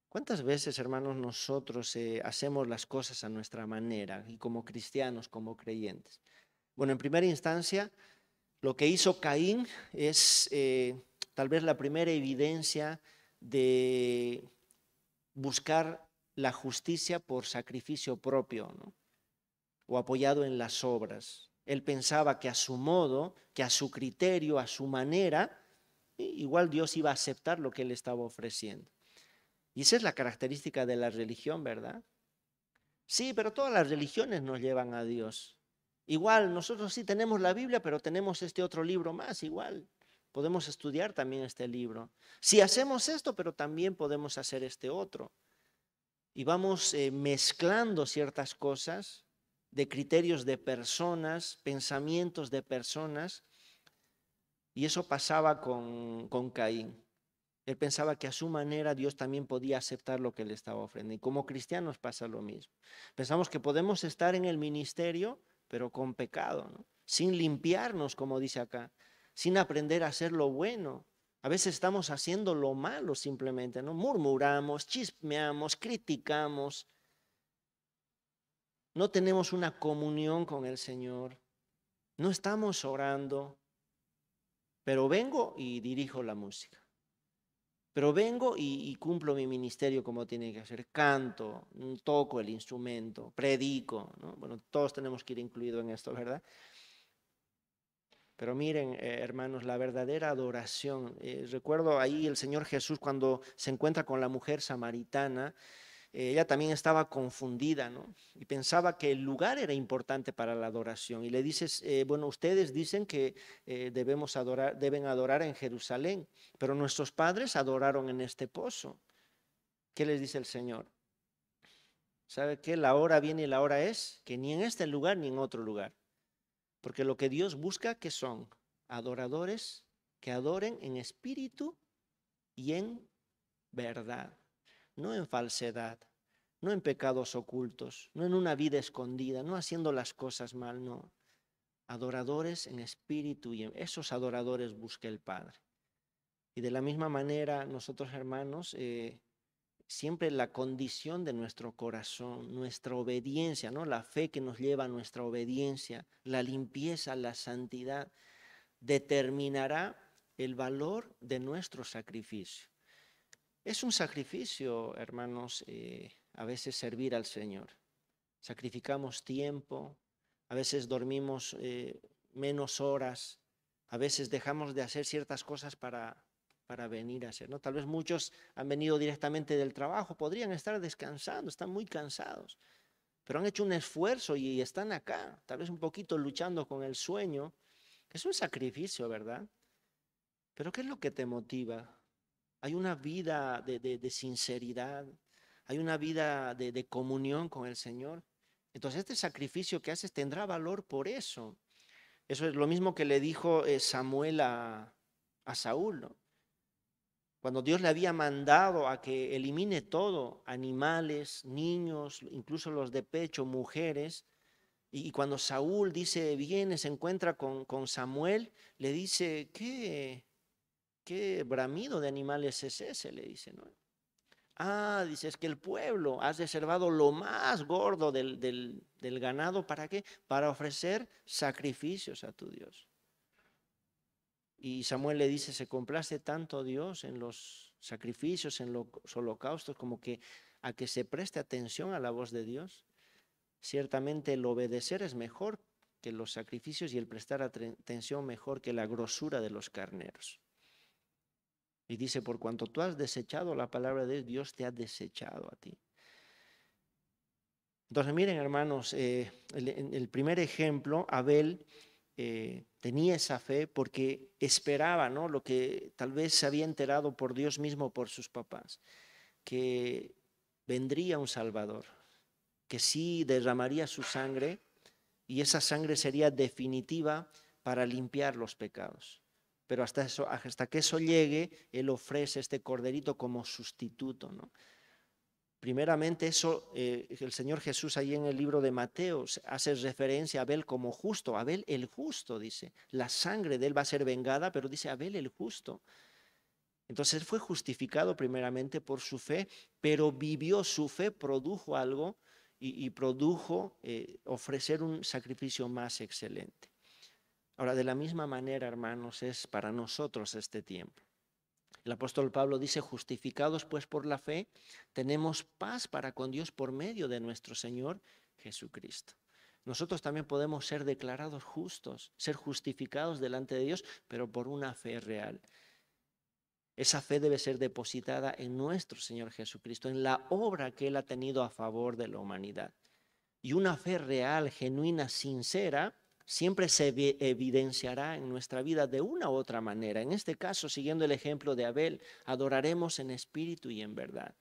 ¿Cuántas veces, hermanos, nosotros hacemos las cosas a nuestra manera y como cristianos, como creyentes? Bueno, en primera instancia, lo que hizo Caín es tal vez la primera evidencia de buscar la justicia por sacrificio propio, ¿no? O apoyado en las obras. Él pensaba que a su modo, que a su criterio, a su manera, igual Dios iba a aceptar lo que él estaba ofreciendo. Y esa es la característica de la religión, ¿verdad? Sí, pero todas las religiones nos llevan a Dios. Igual, nosotros sí tenemos la Biblia, pero tenemos este otro libro más, igual. Podemos estudiar también este libro. Sí, hacemos esto, pero también podemos hacer este otro. Y vamos mezclando ciertas cosas de criterios de personas, pensamientos de personas, y eso pasaba con Caín. Él pensaba que a su manera Dios también podía aceptar lo que le estaba ofreciendo. Y como cristianos pasa lo mismo. Pensamos que podemos estar en el ministerio, pero con pecado, ¿no? Sin limpiarnos, como dice acá, sin aprender a hacer lo bueno. A veces estamos haciendo lo malo simplemente, ¿no? Murmuramos, chismeamos, criticamos. No tenemos una comunión con el Señor. No estamos orando, pero vengo y dirijo la música. Pero vengo y cumplo mi ministerio como tiene que hacer. Canto, toco el instrumento, predico, ¿no? Bueno, todos tenemos que ir incluidos en esto, ¿verdad? Pero miren, hermanos, la verdadera adoración. Recuerdo ahí el Señor Jesús cuando se encuentra con la mujer samaritana. Ella también estaba confundida, ¿no? Y pensaba que el lugar era importante para la adoración. Y le dices, bueno, ustedes dicen que deben adorar en Jerusalén, pero nuestros padres adoraron en este pozo. ¿Qué les dice el Señor? ¿Sabe qué? La hora viene y la hora es que ni en este lugar ni en otro lugar. Porque lo que Dios busca, ¿qué son? Adoradores que adoren en espíritu y en verdad, no en falsedad, no en pecados ocultos, no en una vida escondida, no haciendo las cosas mal, no. Adoradores en espíritu y en esos adoradores busca el Padre. Y de la misma manera, nosotros hermanos, siempre la condición de nuestro corazón, nuestra obediencia, ¿no? La fe que nos lleva a nuestra obediencia, la limpieza, la santidad, determinará el valor de nuestro sacrificio. Es un sacrificio, hermanos, a veces servir al Señor. Sacrificamos tiempo, a veces dormimos menos horas, a veces dejamos de hacer ciertas cosas para venir a hacer, ¿no? Tal vez muchos han venido directamente del trabajo, podrían estar descansando, están muy cansados, pero han hecho un esfuerzo y están acá, tal vez un poquito luchando con el sueño. Es un sacrificio, ¿verdad? Pero ¿qué es lo que te motiva? Hay una vida de sinceridad, hay una vida de comunión con el Señor. Entonces este sacrificio que haces tendrá valor por eso. Eso es lo mismo que le dijo Samuel a Saúl, ¿no? Cuando Dios le había mandado a que elimine todo, animales, niños, incluso los de pecho, mujeres, y cuando Saúl dice, viene, se encuentra con Samuel, le dice, ¿qué bramido de animales es ese? Le dice, ¿no? Ah, dice, es que el pueblo has reservado lo más gordo del ganado, ¿para qué? Para ofrecer sacrificios a tu Dios. Y Samuel le dice, se complace tanto Dios en los sacrificios, en los holocaustos, como que a que se preste atención a la voz de Dios. Ciertamente el obedecer es mejor que los sacrificios y el prestar atención mejor que la grosura de los carneros. Y dice, por cuanto tú has desechado la palabra de Dios, Dios te ha desechado a ti. Entonces, miren, hermanos, en el primer ejemplo, Abel tenía esa fe porque esperaba, ¿no?, lo que tal vez se había enterado por Dios mismo, por sus papás, que vendría un Salvador, que sí derramaría su sangre y esa sangre sería definitiva para limpiar los pecados. Pero hasta que eso llegue, él ofrece este corderito como sustituto, ¿no? Primeramente eso, el Señor Jesús ahí en el libro de Mateo hace referencia a Abel como justo. Abel el justo, dice. La sangre de él va a ser vengada, pero dice Abel el justo. Entonces él fue justificado primeramente por su fe, pero vivió su fe, produjo algo y produjo ofrecer un sacrificio más excelente. Ahora, de la misma manera, hermanos, es para nosotros este tiempo. El apóstol Pablo dice, justificados pues por la fe, tenemos paz para con Dios por medio de nuestro Señor Jesucristo. Nosotros también podemos ser declarados justos, ser justificados delante de Dios, pero por una fe real. Esa fe debe ser depositada en nuestro Señor Jesucristo, en la obra que Él ha tenido a favor de la humanidad. Y una fe real, genuina, sincera, siempre se evidenciará en nuestra vida de una u otra manera. En este caso, siguiendo el ejemplo de Abel, adoraremos en espíritu y en verdad.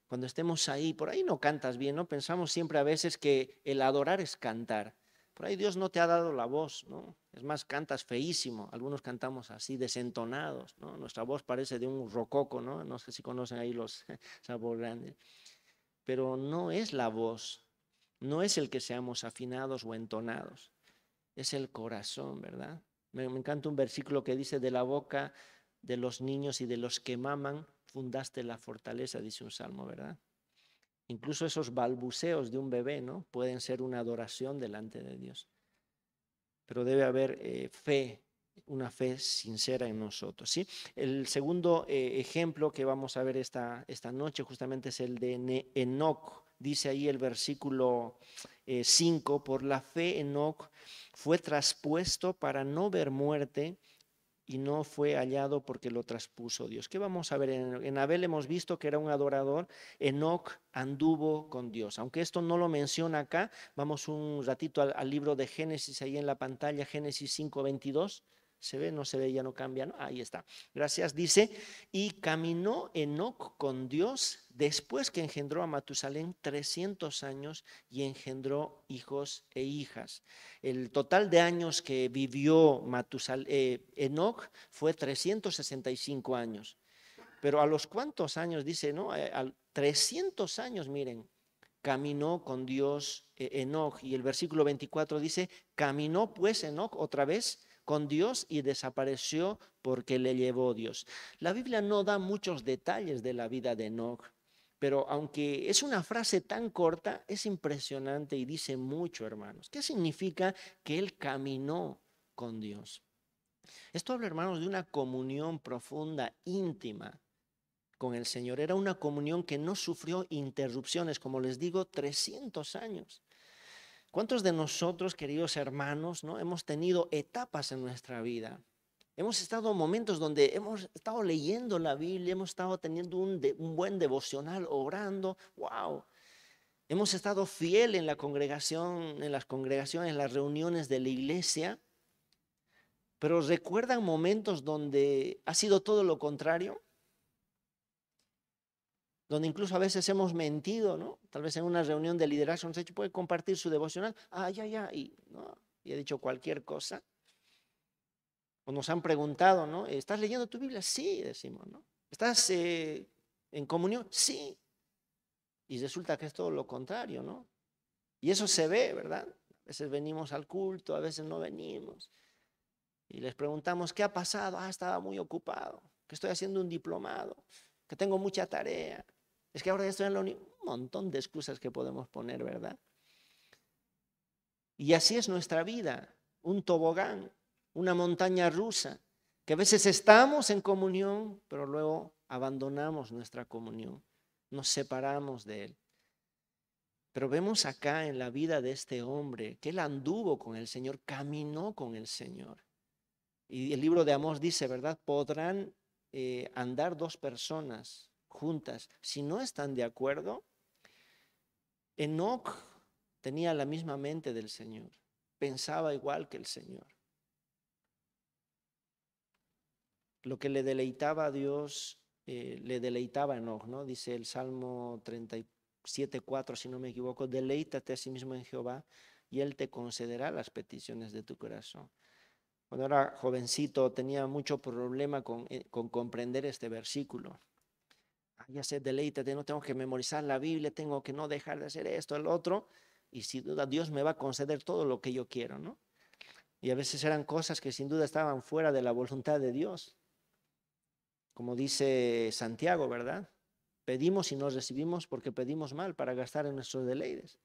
Cuando estemos ahí, por ahí no cantas bien, ¿no? Pensamos siempre a veces que el adorar es cantar. Por ahí Dios no te ha dado la voz, ¿no? Es más, cantas feísimo. Algunos cantamos así, desentonados, ¿no? Nuestra voz parece de un rococo, ¿no? No sé si conocen ahí los sabor grandes. Pero no es la voz, no es el que seamos afinados o entonados, es el corazón, ¿verdad? Me encanta un versículo que dice, de la boca de los niños y de los que maman, fundaste la fortaleza, dice un salmo, ¿verdad? Incluso esos balbuceos de un bebé, ¿no?, pueden ser una adoración delante de Dios. Pero debe haber fe, una fe sincera en nosotros, ¿sí? El segundo ejemplo que vamos a ver esta noche justamente es el de Enoc. Dice ahí el versículo 5, por la fe Enoc fue traspuesto para no ver muerte y no fue hallado porque lo traspuso Dios. ¿Qué vamos a ver? En Abel hemos visto que era un adorador. Enoc anduvo con Dios. Aunque esto no lo menciona acá, vamos un ratito al libro de Génesis, ahí en la pantalla, Génesis 5:22. ¿Se ve? No se ve, ya no cambia, ¿no? Ahí está. Gracias. Dice, y caminó Enoc con Dios después que engendró a Matusalén 300 años y engendró hijos e hijas. El total de años que vivió Enoc fue 365 años. Pero a los cuantos años, dice, ¿no? A 300 años, miren, caminó con Dios Enoc. Y el versículo 24 dice, caminó pues Enoc otra vez con Dios y desapareció porque le llevó Dios. La Biblia no da muchos detalles de la vida de Enoc, pero aunque es una frase tan corta, es impresionante y dice mucho, hermanos. ¿Qué significa que él caminó con Dios? Esto habla, hermanos, de una comunión profunda, íntima con el Señor. Era una comunión que no sufrió interrupciones, como les digo, 300 años. ¿Cuántos de nosotros, queridos hermanos, no hemos tenido etapas en nuestra vida? Hemos estado en momentos donde hemos estado leyendo la Biblia, hemos estado teniendo un buen devocional, orando, wow. Hemos estado fiel en la congregación, en las congregaciones, en las reuniones de la iglesia, pero ¿recuerdan momentos donde ha sido todo lo contrario? Donde incluso a veces hemos mentido, ¿no? Tal vez en una reunión de liderazgo nos ha dicho, puede compartir su devocional, ya, y, ¿no?, y he dicho cualquier cosa. O nos han preguntado, ¿no? ¿Estás leyendo tu Biblia? Sí, decimos, ¿no? ¿Estás en comunión? Sí. Y resulta que es todo lo contrario, ¿no? Y eso se ve, ¿verdad? A veces venimos al culto, a veces no venimos. Y les preguntamos, ¿qué ha pasado? Estaba muy ocupado, que estoy haciendo un diplomado, que tengo mucha tarea. Es que ahora ya estoy en la universidad. Un montón de excusas que podemos poner, ¿verdad? Y así es nuestra vida, un tobogán, una montaña rusa, que a veces estamos en comunión, pero luego abandonamos nuestra comunión, nos separamos de Él. Pero vemos acá en la vida de este hombre que él anduvo con el Señor, caminó con el Señor. Y el libro de Amós dice, ¿verdad? Podrán andar dos personas juntas si no están de acuerdo? Enoc tenía la misma mente del Señor, pensaba igual que el Señor. Lo que le deleitaba a Dios, le deleitaba a Enoc, ¿no? Dice el Salmo 37:4, si no me equivoco, deleítate a sí mismo en Jehová y Él te concederá las peticiones de tu corazón. Cuando era jovencito tenía mucho problema con comprender este versículo. Ya sé, deleítate, no tengo que memorizar la Biblia, tengo que no dejar de hacer esto, el otro, y sin duda Dios me va a conceder todo lo que yo quiero, ¿no? Y a veces eran cosas que sin duda estaban fuera de la voluntad de Dios. Como dice Santiago, ¿verdad? Pedimos y nos recibimos porque pedimos mal para gastar en nuestros deleites.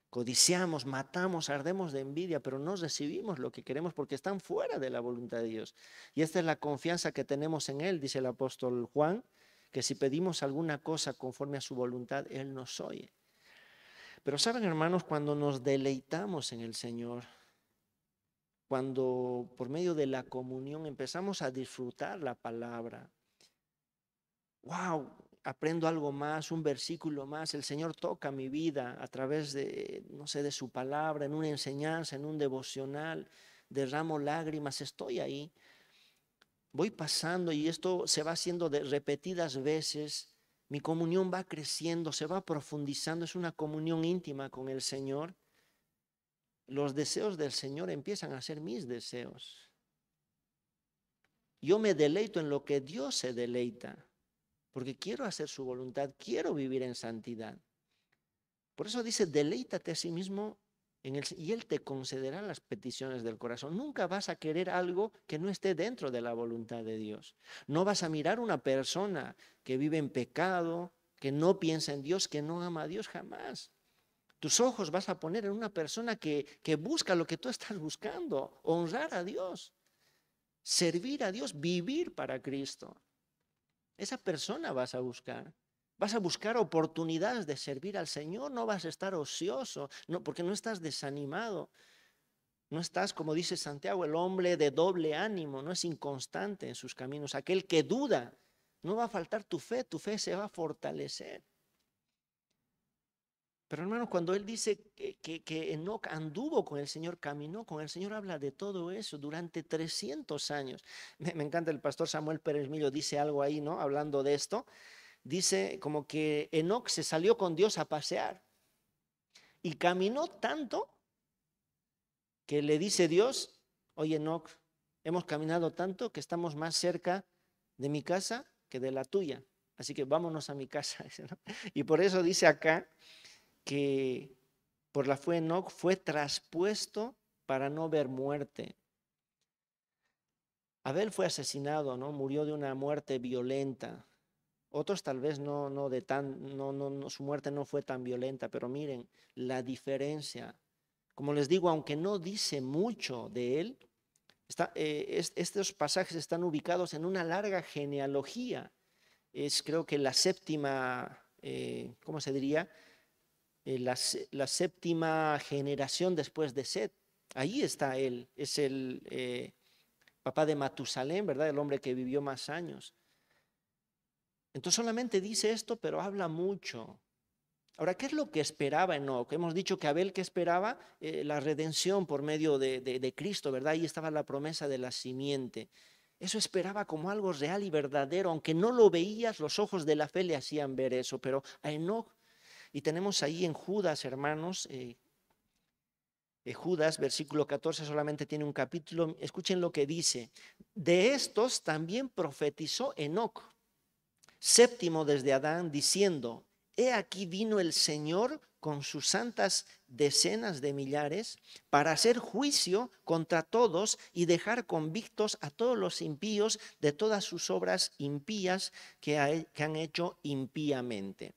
Codiciamos, matamos, ardemos de envidia, pero no recibimos lo que queremos porque están fuera de la voluntad de Dios. Y esta es la confianza que tenemos en Él, dice el apóstol Juan, que si pedimos alguna cosa conforme a su voluntad, Él nos oye. Pero saben, hermanos, cuando nos deleitamos en el Señor, cuando por medio de la comunión empezamos a disfrutar la palabra, wow, aprendo algo más, un versículo más, el Señor toca mi vida a través de, no sé, de su palabra, en una enseñanza, en un devocional, derramo lágrimas, estoy ahí, voy pasando y esto se va haciendo de repetidas veces, mi comunión va creciendo, se va profundizando, es una comunión íntima con el Señor. Los deseos del Señor empiezan a ser mis deseos. Yo me deleito en lo que Dios se deleita, porque quiero hacer su voluntad, quiero vivir en santidad. Por eso dice, deleítate a sí mismo en él y Él te concederá las peticiones del corazón. Nunca vas a querer algo que no esté dentro de la voluntad de Dios. No vas a mirar una persona que vive en pecado, que no piensa en Dios, que no ama a Dios jamás. Tus ojos vas a poner en una persona que busca lo que tú estás buscando, honrar a Dios, servir a Dios, vivir para Cristo. Esa persona vas a buscar. Vas a buscar oportunidades de servir al Señor, no vas a estar ocioso, no, porque no estás desanimado. No estás, como dice Santiago, el hombre de doble ánimo, no es inconstante en sus caminos. Aquel que duda, no va a faltar tu fe se va a fortalecer. Pero hermano, cuando él dice que Enoc anduvo con el Señor, caminó con el Señor, habla de todo eso durante 300 años. Me encanta el pastor Samuel Pérez Millo, dice algo ahí, ¿no? Hablando de esto. Dice como que Enoc se salió con Dios a pasear y caminó tanto que le dice Dios, oye Enoc, hemos caminado tanto que estamos más cerca de mi casa que de la tuya, así que vámonos a mi casa. Y por eso dice acá que por la fe Enoc fue traspuesto para no ver muerte. Abel fue asesinado, ¿no? Murió de una muerte violenta. Otros tal vez no, su muerte no fue tan violenta, pero miren la diferencia. Como les digo, aunque no dice mucho de él, estos pasajes están ubicados en una larga genealogía. Es creo que la séptima, ¿cómo se diría? La séptima generación después de Set. Ahí está él, es el papá de Matusalén, ¿verdad? El hombre que vivió más años. Entonces solamente dice esto, pero habla mucho. Ahora, ¿qué es lo que esperaba Enoc? Hemos dicho que Abel, ¿qué esperaba? La redención por medio de Cristo, ¿verdad? Ahí estaba la promesa de la simiente. Eso esperaba como algo real y verdadero, aunque no lo veías, los ojos de la fe le hacían ver eso, pero a Enoc, y tenemos ahí en Judas, hermanos, Judas, versículo 14, solamente tiene un capítulo, escuchen lo que dice, de estos también profetizó Enoc, séptimo desde Adán, diciendo, he aquí vino el Señor con sus santas decenas de millares para hacer juicio contra todos y dejar convictos a todos los impíos de todas sus obras impías que han hecho impíamente.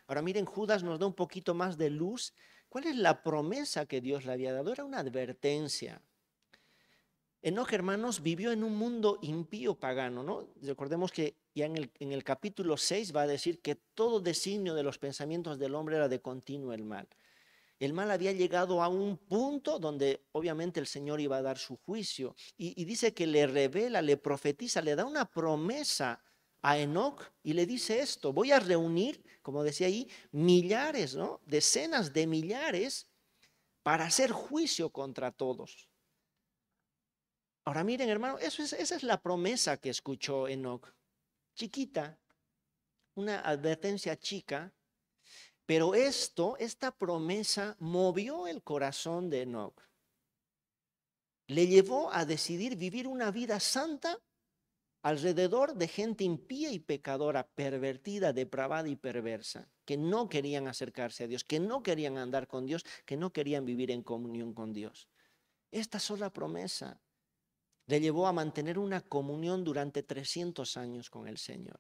Ahora miren, Judas nos da un poquito más de luz. ¿Cuál es la promesa que Dios le había dado? Era una advertencia. Enoc, hermanos, vivió en un mundo impío pagano, ¿no? Recordemos que ya en el capítulo 6 va a decir que todo designio de los pensamientos del hombre era de continuo el mal. El mal había llegado a un punto donde obviamente el Señor iba a dar su juicio. Y dice que le revela, le profetiza, le da una promesa a Enoc y le dice esto: voy a reunir, como decía ahí, millares, ¿no? Decenas de millares para hacer juicio contra todos. Ahora miren, hermano, esa es la promesa que escuchó Enoc. Chiquita, una advertencia chica, pero esta promesa movió el corazón de Enoc. Le llevó a decidir vivir una vida santa alrededor de gente impía y pecadora, pervertida, depravada y perversa, que no querían acercarse a Dios, que no querían andar con Dios, que no querían vivir en comunión con Dios. Esta sola promesa le llevó a mantener una comunión durante 300 años con el Señor.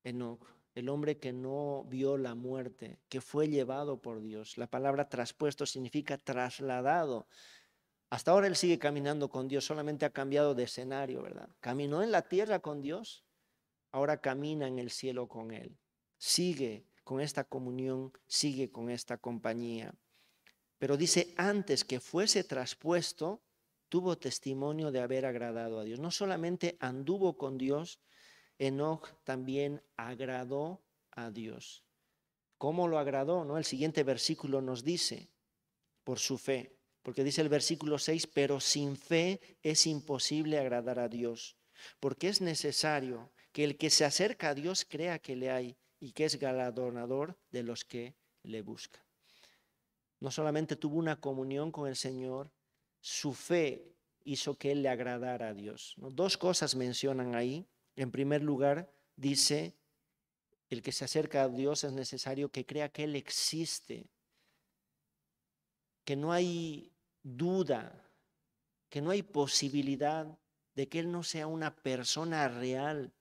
Enoc, el hombre que no vio la muerte, que fue llevado por Dios. La palabra traspuesto significa trasladado. Hasta ahora él sigue caminando con Dios, solamente ha cambiado de escenario, ¿verdad? Caminó en la tierra con Dios, ahora camina en el cielo con Él. Sigue con esta comunión, sigue con esta compañía. Pero dice, antes que fuese traspuesto, tuvo testimonio de haber agradado a Dios. No solamente anduvo con Dios, Enoc también agradó a Dios. ¿Cómo lo agradó? ¿No? El siguiente versículo nos dice, por su fe. Porque dice el versículo 6, pero sin fe es imposible agradar a Dios, porque es necesario que el que se acerca a Dios crea que le hay y que es galardonador de los que le buscan. No solamente tuvo una comunión con el Señor, su fe hizo que él le agradara a Dios, ¿no? Dos cosas mencionan ahí. En primer lugar, dice, el que se acerca a Dios es necesario que crea que Él existe, que no hay duda, que no hay posibilidad de que Él no sea una persona real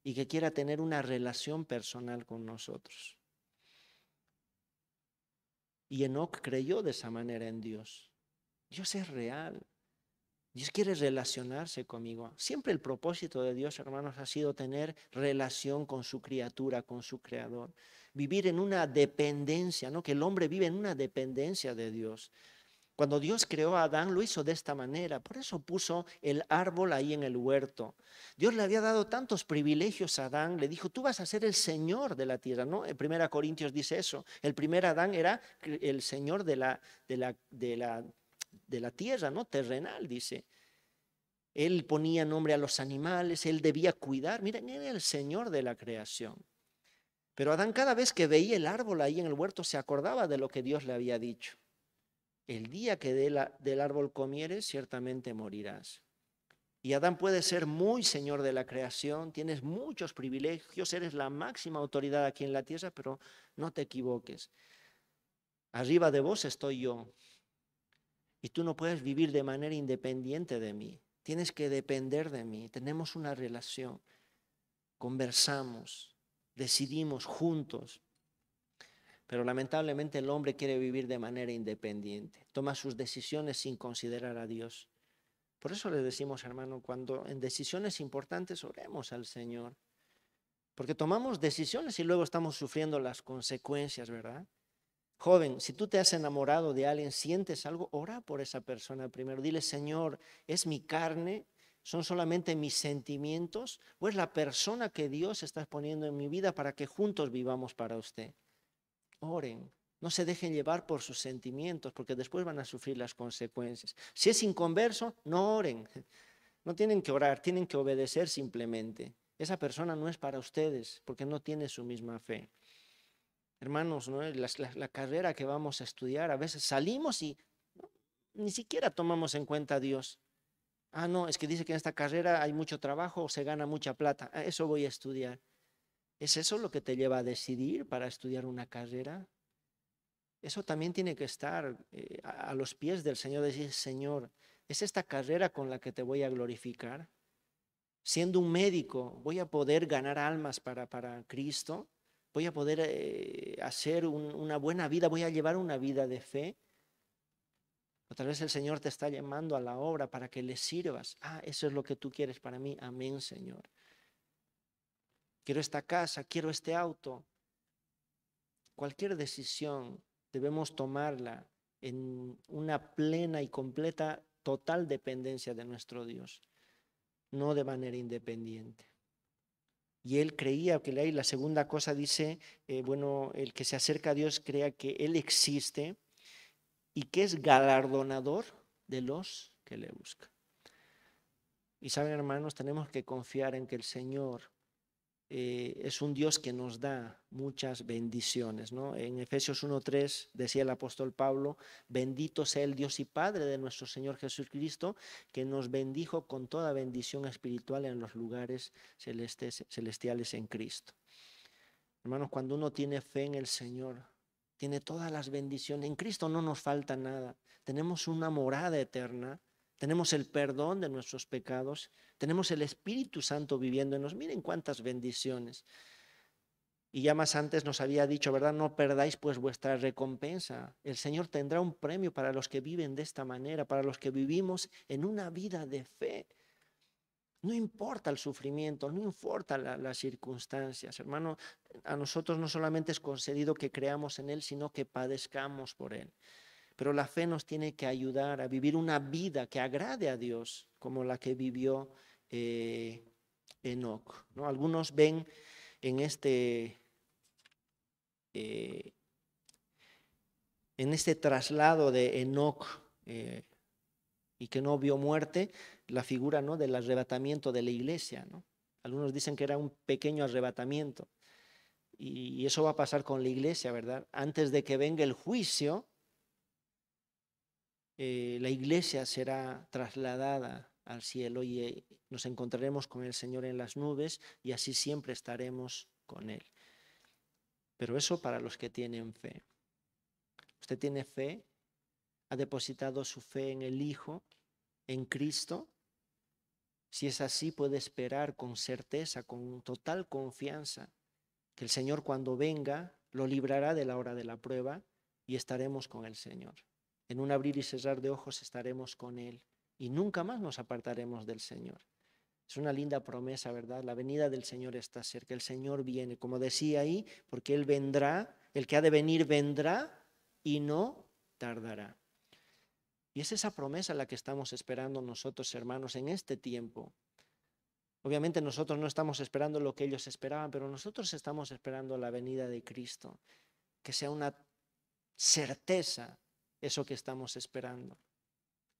y que quiera tener una relación personal con nosotros. Y Enoc creyó de esa manera en Dios. Dios es real. Dios quiere relacionarse conmigo. Siempre el propósito de Dios, hermanos, ha sido tener relación con su criatura, con su creador. Vivir en una dependencia, ¿no? Que el hombre vive en una dependencia de Dios. Cuando Dios creó a Adán, lo hizo de esta manera. Por eso puso el árbol ahí en el huerto. Dios le había dado tantos privilegios a Adán. Le dijo, tú vas a ser el Señor de la tierra, ¿no? En 1 Corintios dice eso. El primer Adán era el Señor de la tierra, ¿no? Terrenal, dice. Él ponía nombre a los animales, él debía cuidar. Miren, él era el Señor de la creación. Pero Adán, cada vez que veía el árbol ahí en el huerto, se acordaba de lo que Dios le había dicho. El día que del árbol comieres, ciertamente morirás. Y Adán puede ser muy Señor de la creación, tienes muchos privilegios, eres la máxima autoridad aquí en la tierra, pero no te equivoques. Arriba de vos estoy yo. Y tú no puedes vivir de manera independiente de mí. Tienes que depender de mí. Tenemos una relación. Conversamos, decidimos juntos. Pero lamentablemente el hombre quiere vivir de manera independiente. Toma sus decisiones sin considerar a Dios. Por eso le decimos, hermano, cuando en decisiones importantes oremos al Señor. Porque tomamos decisiones y luego estamos sufriendo las consecuencias, ¿verdad? Joven, si tú te has enamorado de alguien, sientes algo, ora por esa persona primero. Dile, Señor, ¿es mi carne? ¿Son solamente mis sentimientos? ¿O es la persona que Dios está poniendo en mi vida para que juntos vivamos para usted? Oren, no se dejen llevar por sus sentimientos, porque después van a sufrir las consecuencias. Si es inconverso, no oren. No tienen que orar, tienen que obedecer simplemente. Esa persona no es para ustedes, porque no tiene su misma fe. Hermanos, ¿no? La carrera que vamos a estudiar, a veces salimos y ni siquiera tomamos en cuenta a Dios. Ah, no, es que dice que en esta carrera hay mucho trabajo o se gana mucha plata. Eso voy a estudiar. ¿Es eso lo que te lleva a decidir para estudiar una carrera? Eso también tiene que estar a los pies del Señor, decir, Señor, ¿es esta carrera con la que te voy a glorificar? Siendo un médico, ¿voy a poder ganar almas para Cristo? ¿Voy a poder hacer una buena vida? ¿Voy a llevar una vida de fe? O tal vez el Señor te está llamando a la obra para que le sirvas. Ah, eso es lo que tú quieres para mí. Amén, Señor. Quiero esta casa, quiero este auto. Cualquier decisión debemos tomarla en una plena y completa, total dependencia de nuestro Dios. no de manera independiente. Y él creía que y la segunda cosa dice, bueno, el que se acerca a Dios crea que Él existe y que es galardonador de los que le buscan. Y saben, hermanos, tenemos que confiar en que el Señor es un Dios que nos da muchas bendiciones, ¿no? En Efesios 1:3 decía el apóstol Pablo, bendito sea el Dios y Padre de nuestro Señor Jesucristo, que nos bendijo con toda bendición espiritual en los lugares celestiales en Cristo. Hermanos, cuando uno tiene fe en el Señor, tiene todas las bendiciones. En Cristo no nos falta nada. Tenemos una morada eterna, tenemos el perdón de nuestros pecados, tenemos el Espíritu Santo viviendo en nos. Miren cuántas bendiciones. Y ya más antes nos había dicho, ¿verdad? No perdáis pues vuestra recompensa. El Señor tendrá un premio para los que viven de esta manera, para los que vivimos en una vida de fe. No importa el sufrimiento, no importa las circunstancias, hermano. A nosotros no solamente es concedido que creamos en Él, sino que padezcamos por Él. Pero la fe nos tiene que ayudar a vivir una vida que agrade a Dios, como la que vivió Enoc, ¿no? Algunos ven en este traslado de Enoc y que no vio muerte, la figura, ¿no?, del arrebatamiento de la iglesia, ¿no? Algunos dicen que era un pequeño arrebatamiento y eso va a pasar con la iglesia, ¿verdad? Antes de que venga el juicio, la iglesia será trasladada al cielo y nos encontraremos con el Señor en las nubes y así siempre estaremos con Él. Pero eso para los que tienen fe. ¿Usted tiene fe? ¿Ha depositado su fe en el Hijo, en Cristo? Si es así, puede esperar con certeza, con total confianza, que el Señor cuando venga lo librará de la hora de la prueba y estaremos con el Señor. En un abrir y cerrar de ojos estaremos con Él y nunca más nos apartaremos del Señor. Es una linda promesa, ¿verdad? La venida del Señor está cerca, el Señor viene, como decía ahí, porque Él vendrá, el que ha de venir vendrá y no tardará. Y es esa promesa la que estamos esperando nosotros, hermanos, en este tiempo. Obviamente nosotros no estamos esperando lo que ellos esperaban, pero nosotros estamos esperando la venida de Cristo, que sea una certeza eso que estamos esperando.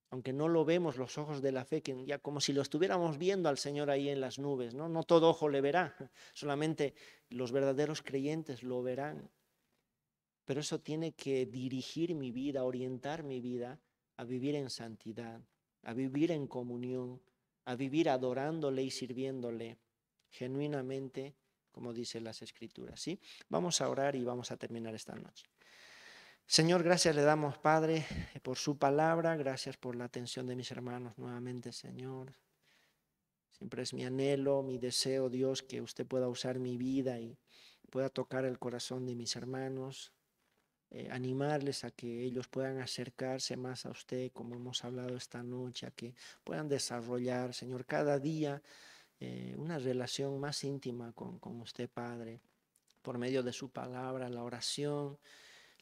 Aunque no lo vemos, los ojos de la fe, que ya como si lo estuviéramos viendo al Señor ahí en las nubes, ¿no? No todo ojo le verá, solamente los verdaderos creyentes lo verán. Pero eso tiene que dirigir mi vida, orientar mi vida a vivir en santidad, a vivir en comunión, a vivir adorándole y sirviéndole genuinamente, como dicen las Escrituras, ¿sí? Vamos a orar y vamos a terminar esta noche. Señor, gracias le damos, Padre, por su palabra, gracias por la atención de mis hermanos nuevamente, Señor. Siempre es mi anhelo, mi deseo, Dios, que usted pueda usar mi vida y pueda tocar el corazón de mis hermanos, animarles a que ellos puedan acercarse más a usted, como hemos hablado esta noche, a que puedan desarrollar, Señor, cada día una relación más íntima con usted, Padre, por medio de su palabra, la oración,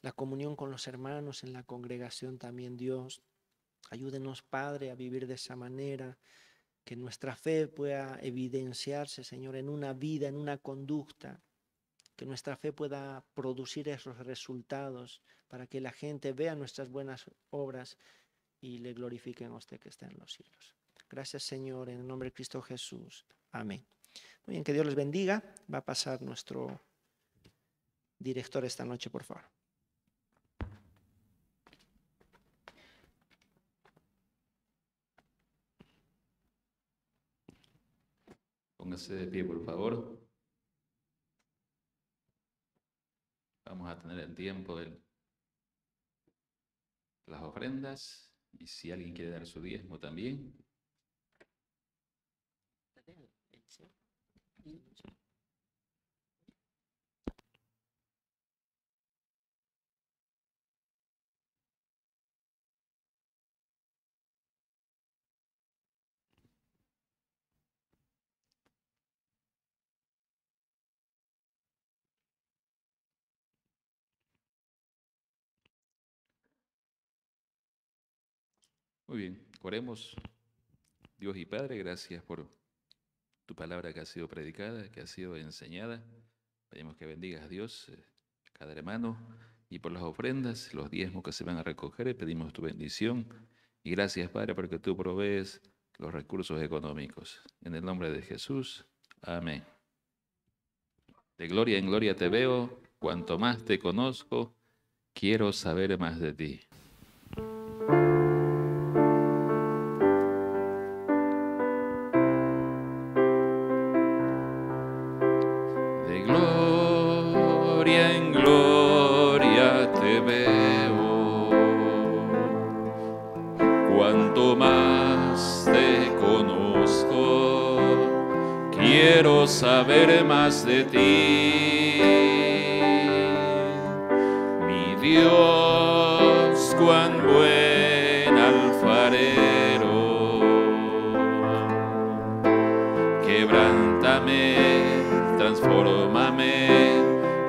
la comunión con los hermanos en la congregación también, Dios. Ayúdenos, Padre, a vivir de esa manera, que nuestra fe pueda evidenciarse, Señor, en una vida, en una conducta, que nuestra fe pueda producir esos resultados para que la gente vea nuestras buenas obras y le glorifiquen a usted que está en los cielos. Gracias, Señor, en el nombre de Cristo Jesús. Amén. Muy bien, que Dios les bendiga. Va a pasar nuestro director esta noche, por favor. Póngase de pie, por favor. Vamos a tener el tiempo de las ofrendas y si alguien quiere dar su diezmo también. Muy bien, oremos. Dios y Padre, gracias por tu palabra que ha sido predicada, que ha sido enseñada. Pedimos que bendigas a Dios, cada hermano, y por las ofrendas, los diezmos que se van a recoger, pedimos tu bendición. Y gracias, Padre, porque tú provees los recursos económicos. En el nombre de Jesús, amén. De gloria en gloria te veo, cuanto más te conozco, quiero saber más de ti. De gloria en gloria te veo, cuanto más te conozco, quiero saber más de ti. Mi Dios, cuán buen alfarero, quebrántame, transfórmame,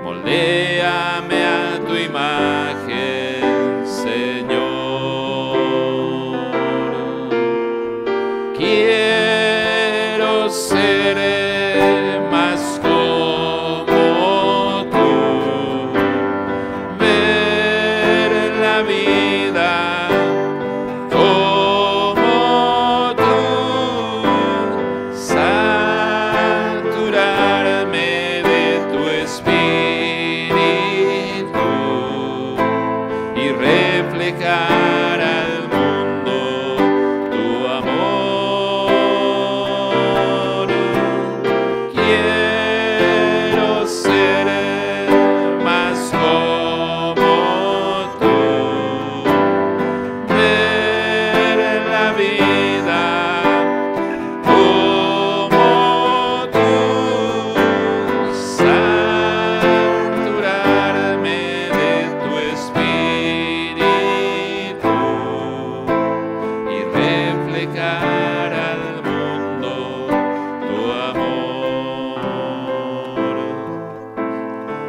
moldéame a tu imagen, Señor. Quiero ser más como tú, ver la vida como tú, saturarme de tu espíritu y reflejar al mundo tu amor. Quiero ser más como tú, ver la vida como tú, saturarme de tu espíritu y reflejar al mundo tu amor.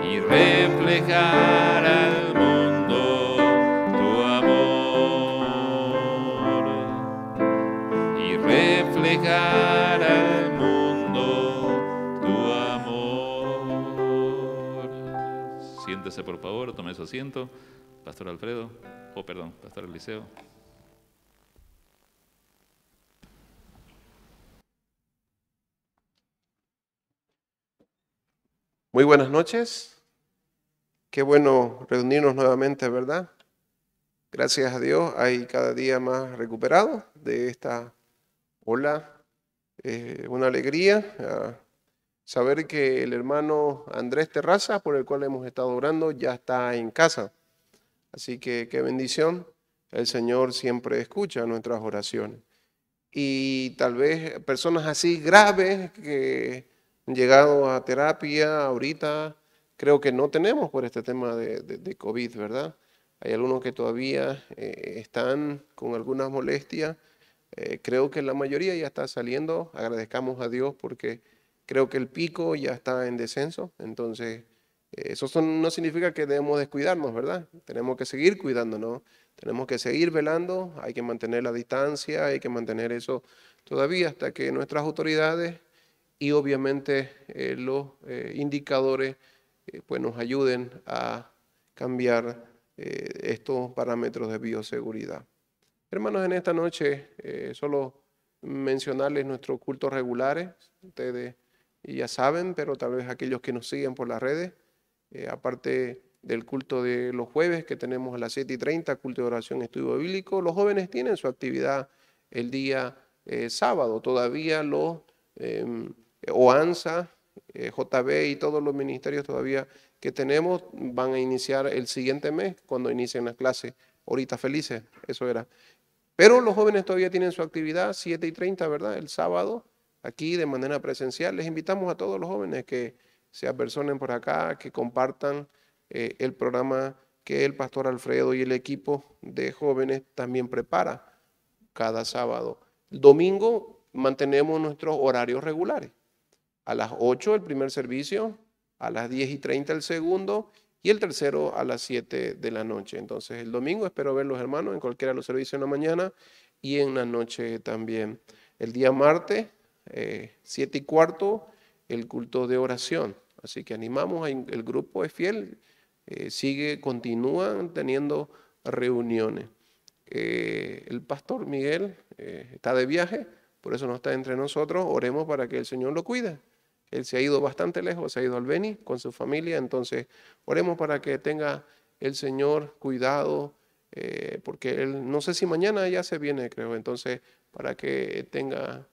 Y reflejar al mundo tu amor. Y reflejar al mundo tu amor. Siéntese, por favor, tome su asiento. Pastor Alfredo, Pastor Eliseo. Muy buenas noches. Qué bueno reunirnos nuevamente, ¿verdad? Gracias a Dios hay cada día más recuperados de esta ola. Una alegría saber que el hermano Andrés Terraza, por el cual hemos estado orando, ya está en casa. Así que qué bendición. El Señor siempre escucha nuestras oraciones. Y tal vez personas así graves que han llegado a terapia ahorita, creo que no tenemos por este tema de COVID, ¿verdad? Hay algunos que todavía están con algunas molestias. Creo que la mayoría ya está saliendo. Agradezcamos a Dios porque creo que el pico ya está en descenso. Entonces, eso no significa que debemos descuidarnos, ¿verdad? Tenemos que seguir cuidándonos. Tenemos que seguir velando, hay que mantener la distancia, hay que mantener eso todavía hasta que nuestras autoridades y obviamente los indicadores pues nos ayuden a cambiar estos parámetros de bioseguridad. Hermanos, en esta noche solo mencionarles nuestros cultos regulares. Ustedes ya saben, pero tal vez aquellos que nos siguen por las redes, aparte del culto de los jueves que tenemos a las 7:30, culto de oración, estudio bíblico, los jóvenes tienen su actividad el día sábado. Todavía los OANSA, JB y todos los ministerios todavía que tenemos van a iniciar el siguiente mes cuando inicien las clases. Horitas felices, eso era. Pero los jóvenes todavía tienen su actividad 7:30, ¿verdad? El sábado, aquí de manera presencial. Les invitamos a todos los jóvenes que se apersonen por acá, que compartan el programa que el pastor Alfredo y el equipo de jóvenes también prepara cada sábado. El domingo mantenemos nuestros horarios regulares. A las 8 el primer servicio, a las 10:30 el segundo y el tercero a las 7 de la noche. Entonces el domingo espero ver los hermanos en cualquiera de los servicios en la mañana y en la noche también. El día martes 7:15, el culto de oración. Así que animamos, el grupo es fiel, continúan teniendo reuniones. El pastor Miguel está de viaje, por eso no está entre nosotros. Oremos para que el Señor lo cuide. Él se ha ido bastante lejos, se ha ido al Beni con su familia, entonces oremos para que tenga el Señor cuidado, porque él, no sé si mañana ya se viene, creo, entonces para que tenga,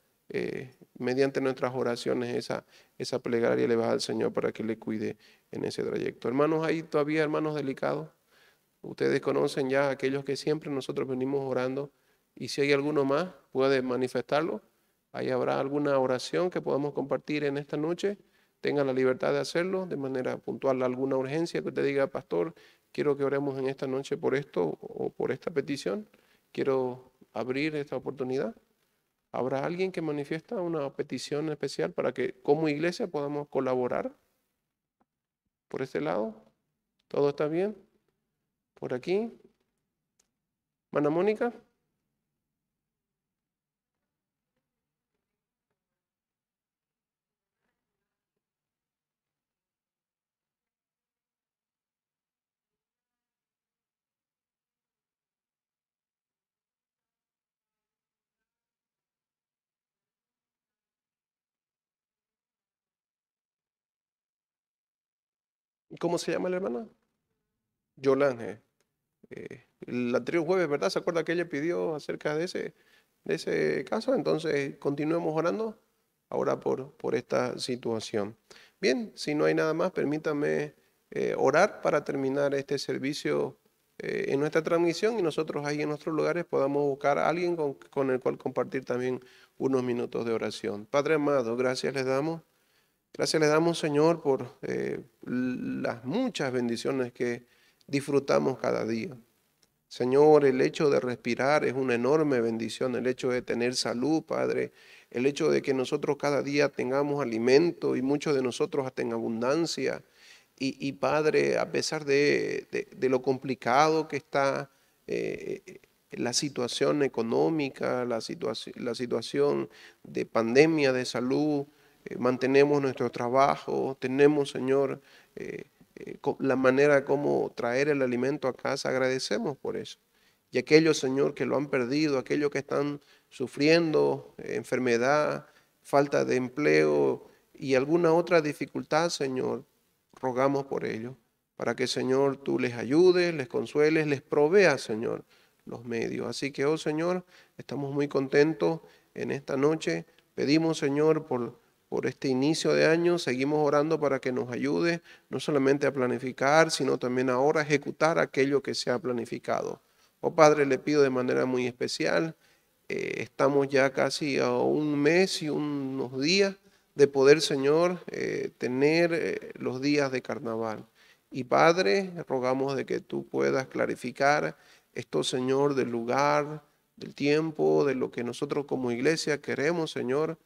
mediante nuestras oraciones, esa plegaria elevada al Señor para que le cuide en ese trayecto. Hermanos, hay todavía hermanos delicados. Ustedes conocen ya a aquellos que siempre nosotros venimos orando, y si hay alguno más, puede manifestarlo. Ahí habrá alguna oración que podamos compartir en esta noche. Tengan la libertad de hacerlo de manera puntual. Alguna urgencia que usted diga, pastor, quiero que oremos en esta noche por esto o por esta petición. Quiero abrir esta oportunidad. ¿Habrá alguien que manifiesta una petición especial para que como iglesia podamos colaborar por este lado? ¿Todo está bien? Por aquí. Mana Mónica. ¿Cómo se llama la hermana? Yolanda. El anterior jueves, ¿verdad? ¿Se acuerda que ella pidió acerca de ese caso? Entonces, continuemos orando ahora por esta situación. Bien, si no hay nada más, permítame orar para terminar este servicio en nuestra transmisión, y nosotros ahí en nuestros lugares podamos buscar a alguien con el cual compartir también unos minutos de oración. Padre amado, gracias les damos. Gracias le damos, Señor, por las muchas bendiciones que disfrutamos cada día. Señor, el hecho de respirar es una enorme bendición, el hecho de tener salud, Padre, el hecho de que nosotros cada día tengamos alimento y muchos de nosotros hasta en abundancia. Y Padre, a pesar de lo complicado que está la situación económica, la situación de pandemia, de salud, mantenemos nuestro trabajo, tenemos, Señor, la manera como traer el alimento a casa, agradecemos por eso. Y aquellos, Señor, que lo han perdido, aquellos que están sufriendo enfermedad, falta de empleo y alguna otra dificultad, Señor, rogamos por ellos, para que, Señor, tú les ayudes, les consueles, les proveas, Señor, los medios. Así que, oh Señor, estamos muy contentos en esta noche. Pedimos, Señor, por este inicio de año, seguimos orando para que nos ayude no solamente a planificar, sino también ahora a ejecutar aquello que se ha planificado. Oh Padre, le pido de manera muy especial, estamos ya casi a un mes y unos días de poder, Señor, tener los días de carnaval. Y Padre, rogamos de que tú puedas clarificar esto, Señor, del lugar, del tiempo, de lo que nosotros como iglesia queremos, Señor,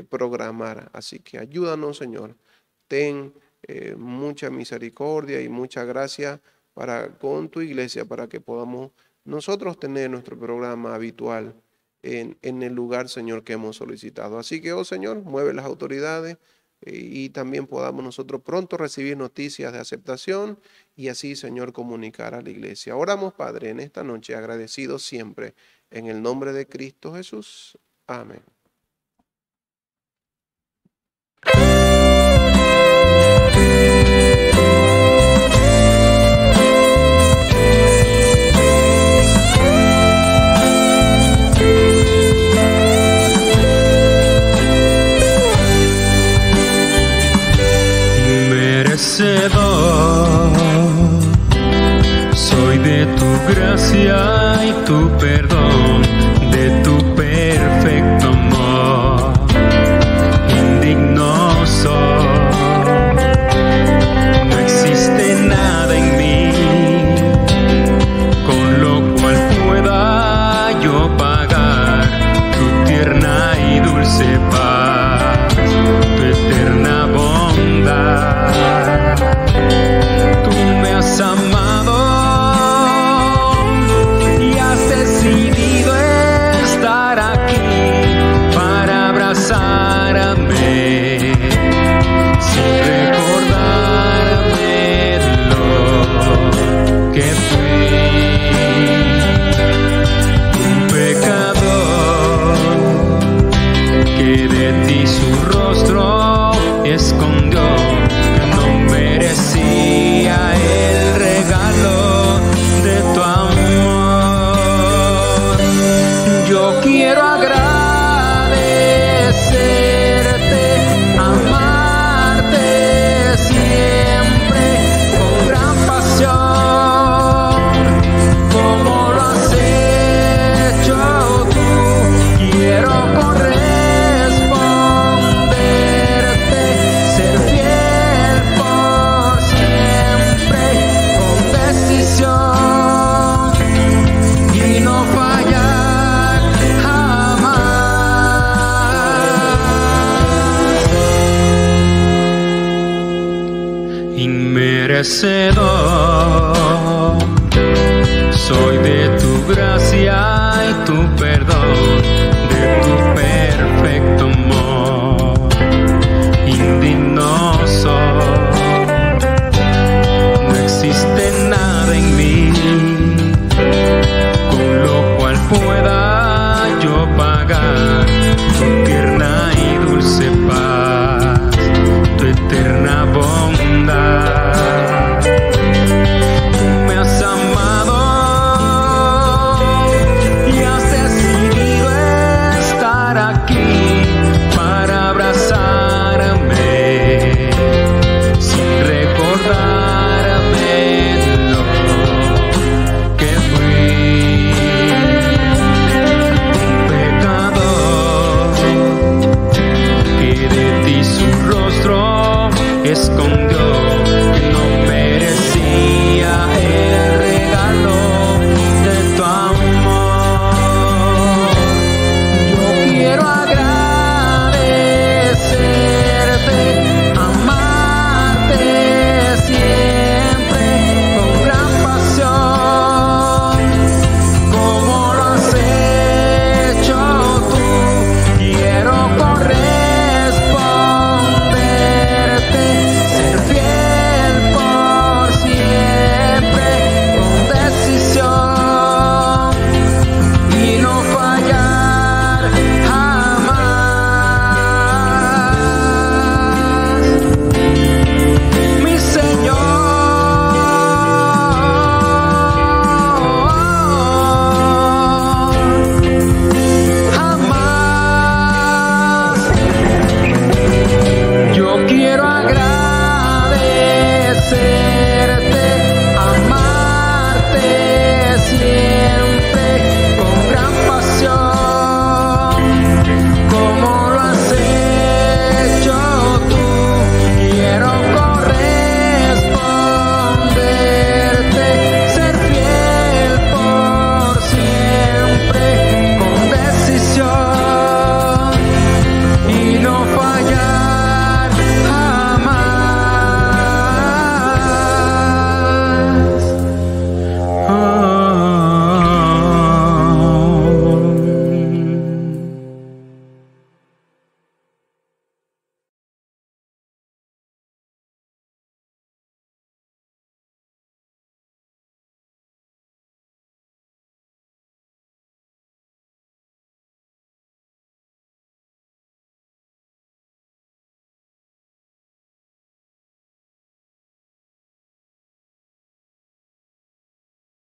programar. Así que ayúdanos, Señor. Ten mucha misericordia y mucha gracia con tu iglesia, para que podamos nosotros tener nuestro programa habitual en el lugar, Señor, que hemos solicitado. Así que, oh Señor, mueve las autoridades y también podamos nosotros pronto recibir noticias de aceptación y así, Señor, comunicar a la iglesia. Oramos, Padre, en esta noche, agradecidos siempre, en el nombre de Cristo Jesús. Amén. Soy de tu gracia y tu perdón, de tu perfecto amor. Indigno soy, no existe nada en mí con lo cual pueda yo pagar tu tierna y dulce paz, tu eterna bondad. Tú me has amado y has decidido merecedor. Soy de tu gracia y tu perdón, de tu perfecto amor. Indigno soy, no existe nada en mí con lo cual pueda yo pagar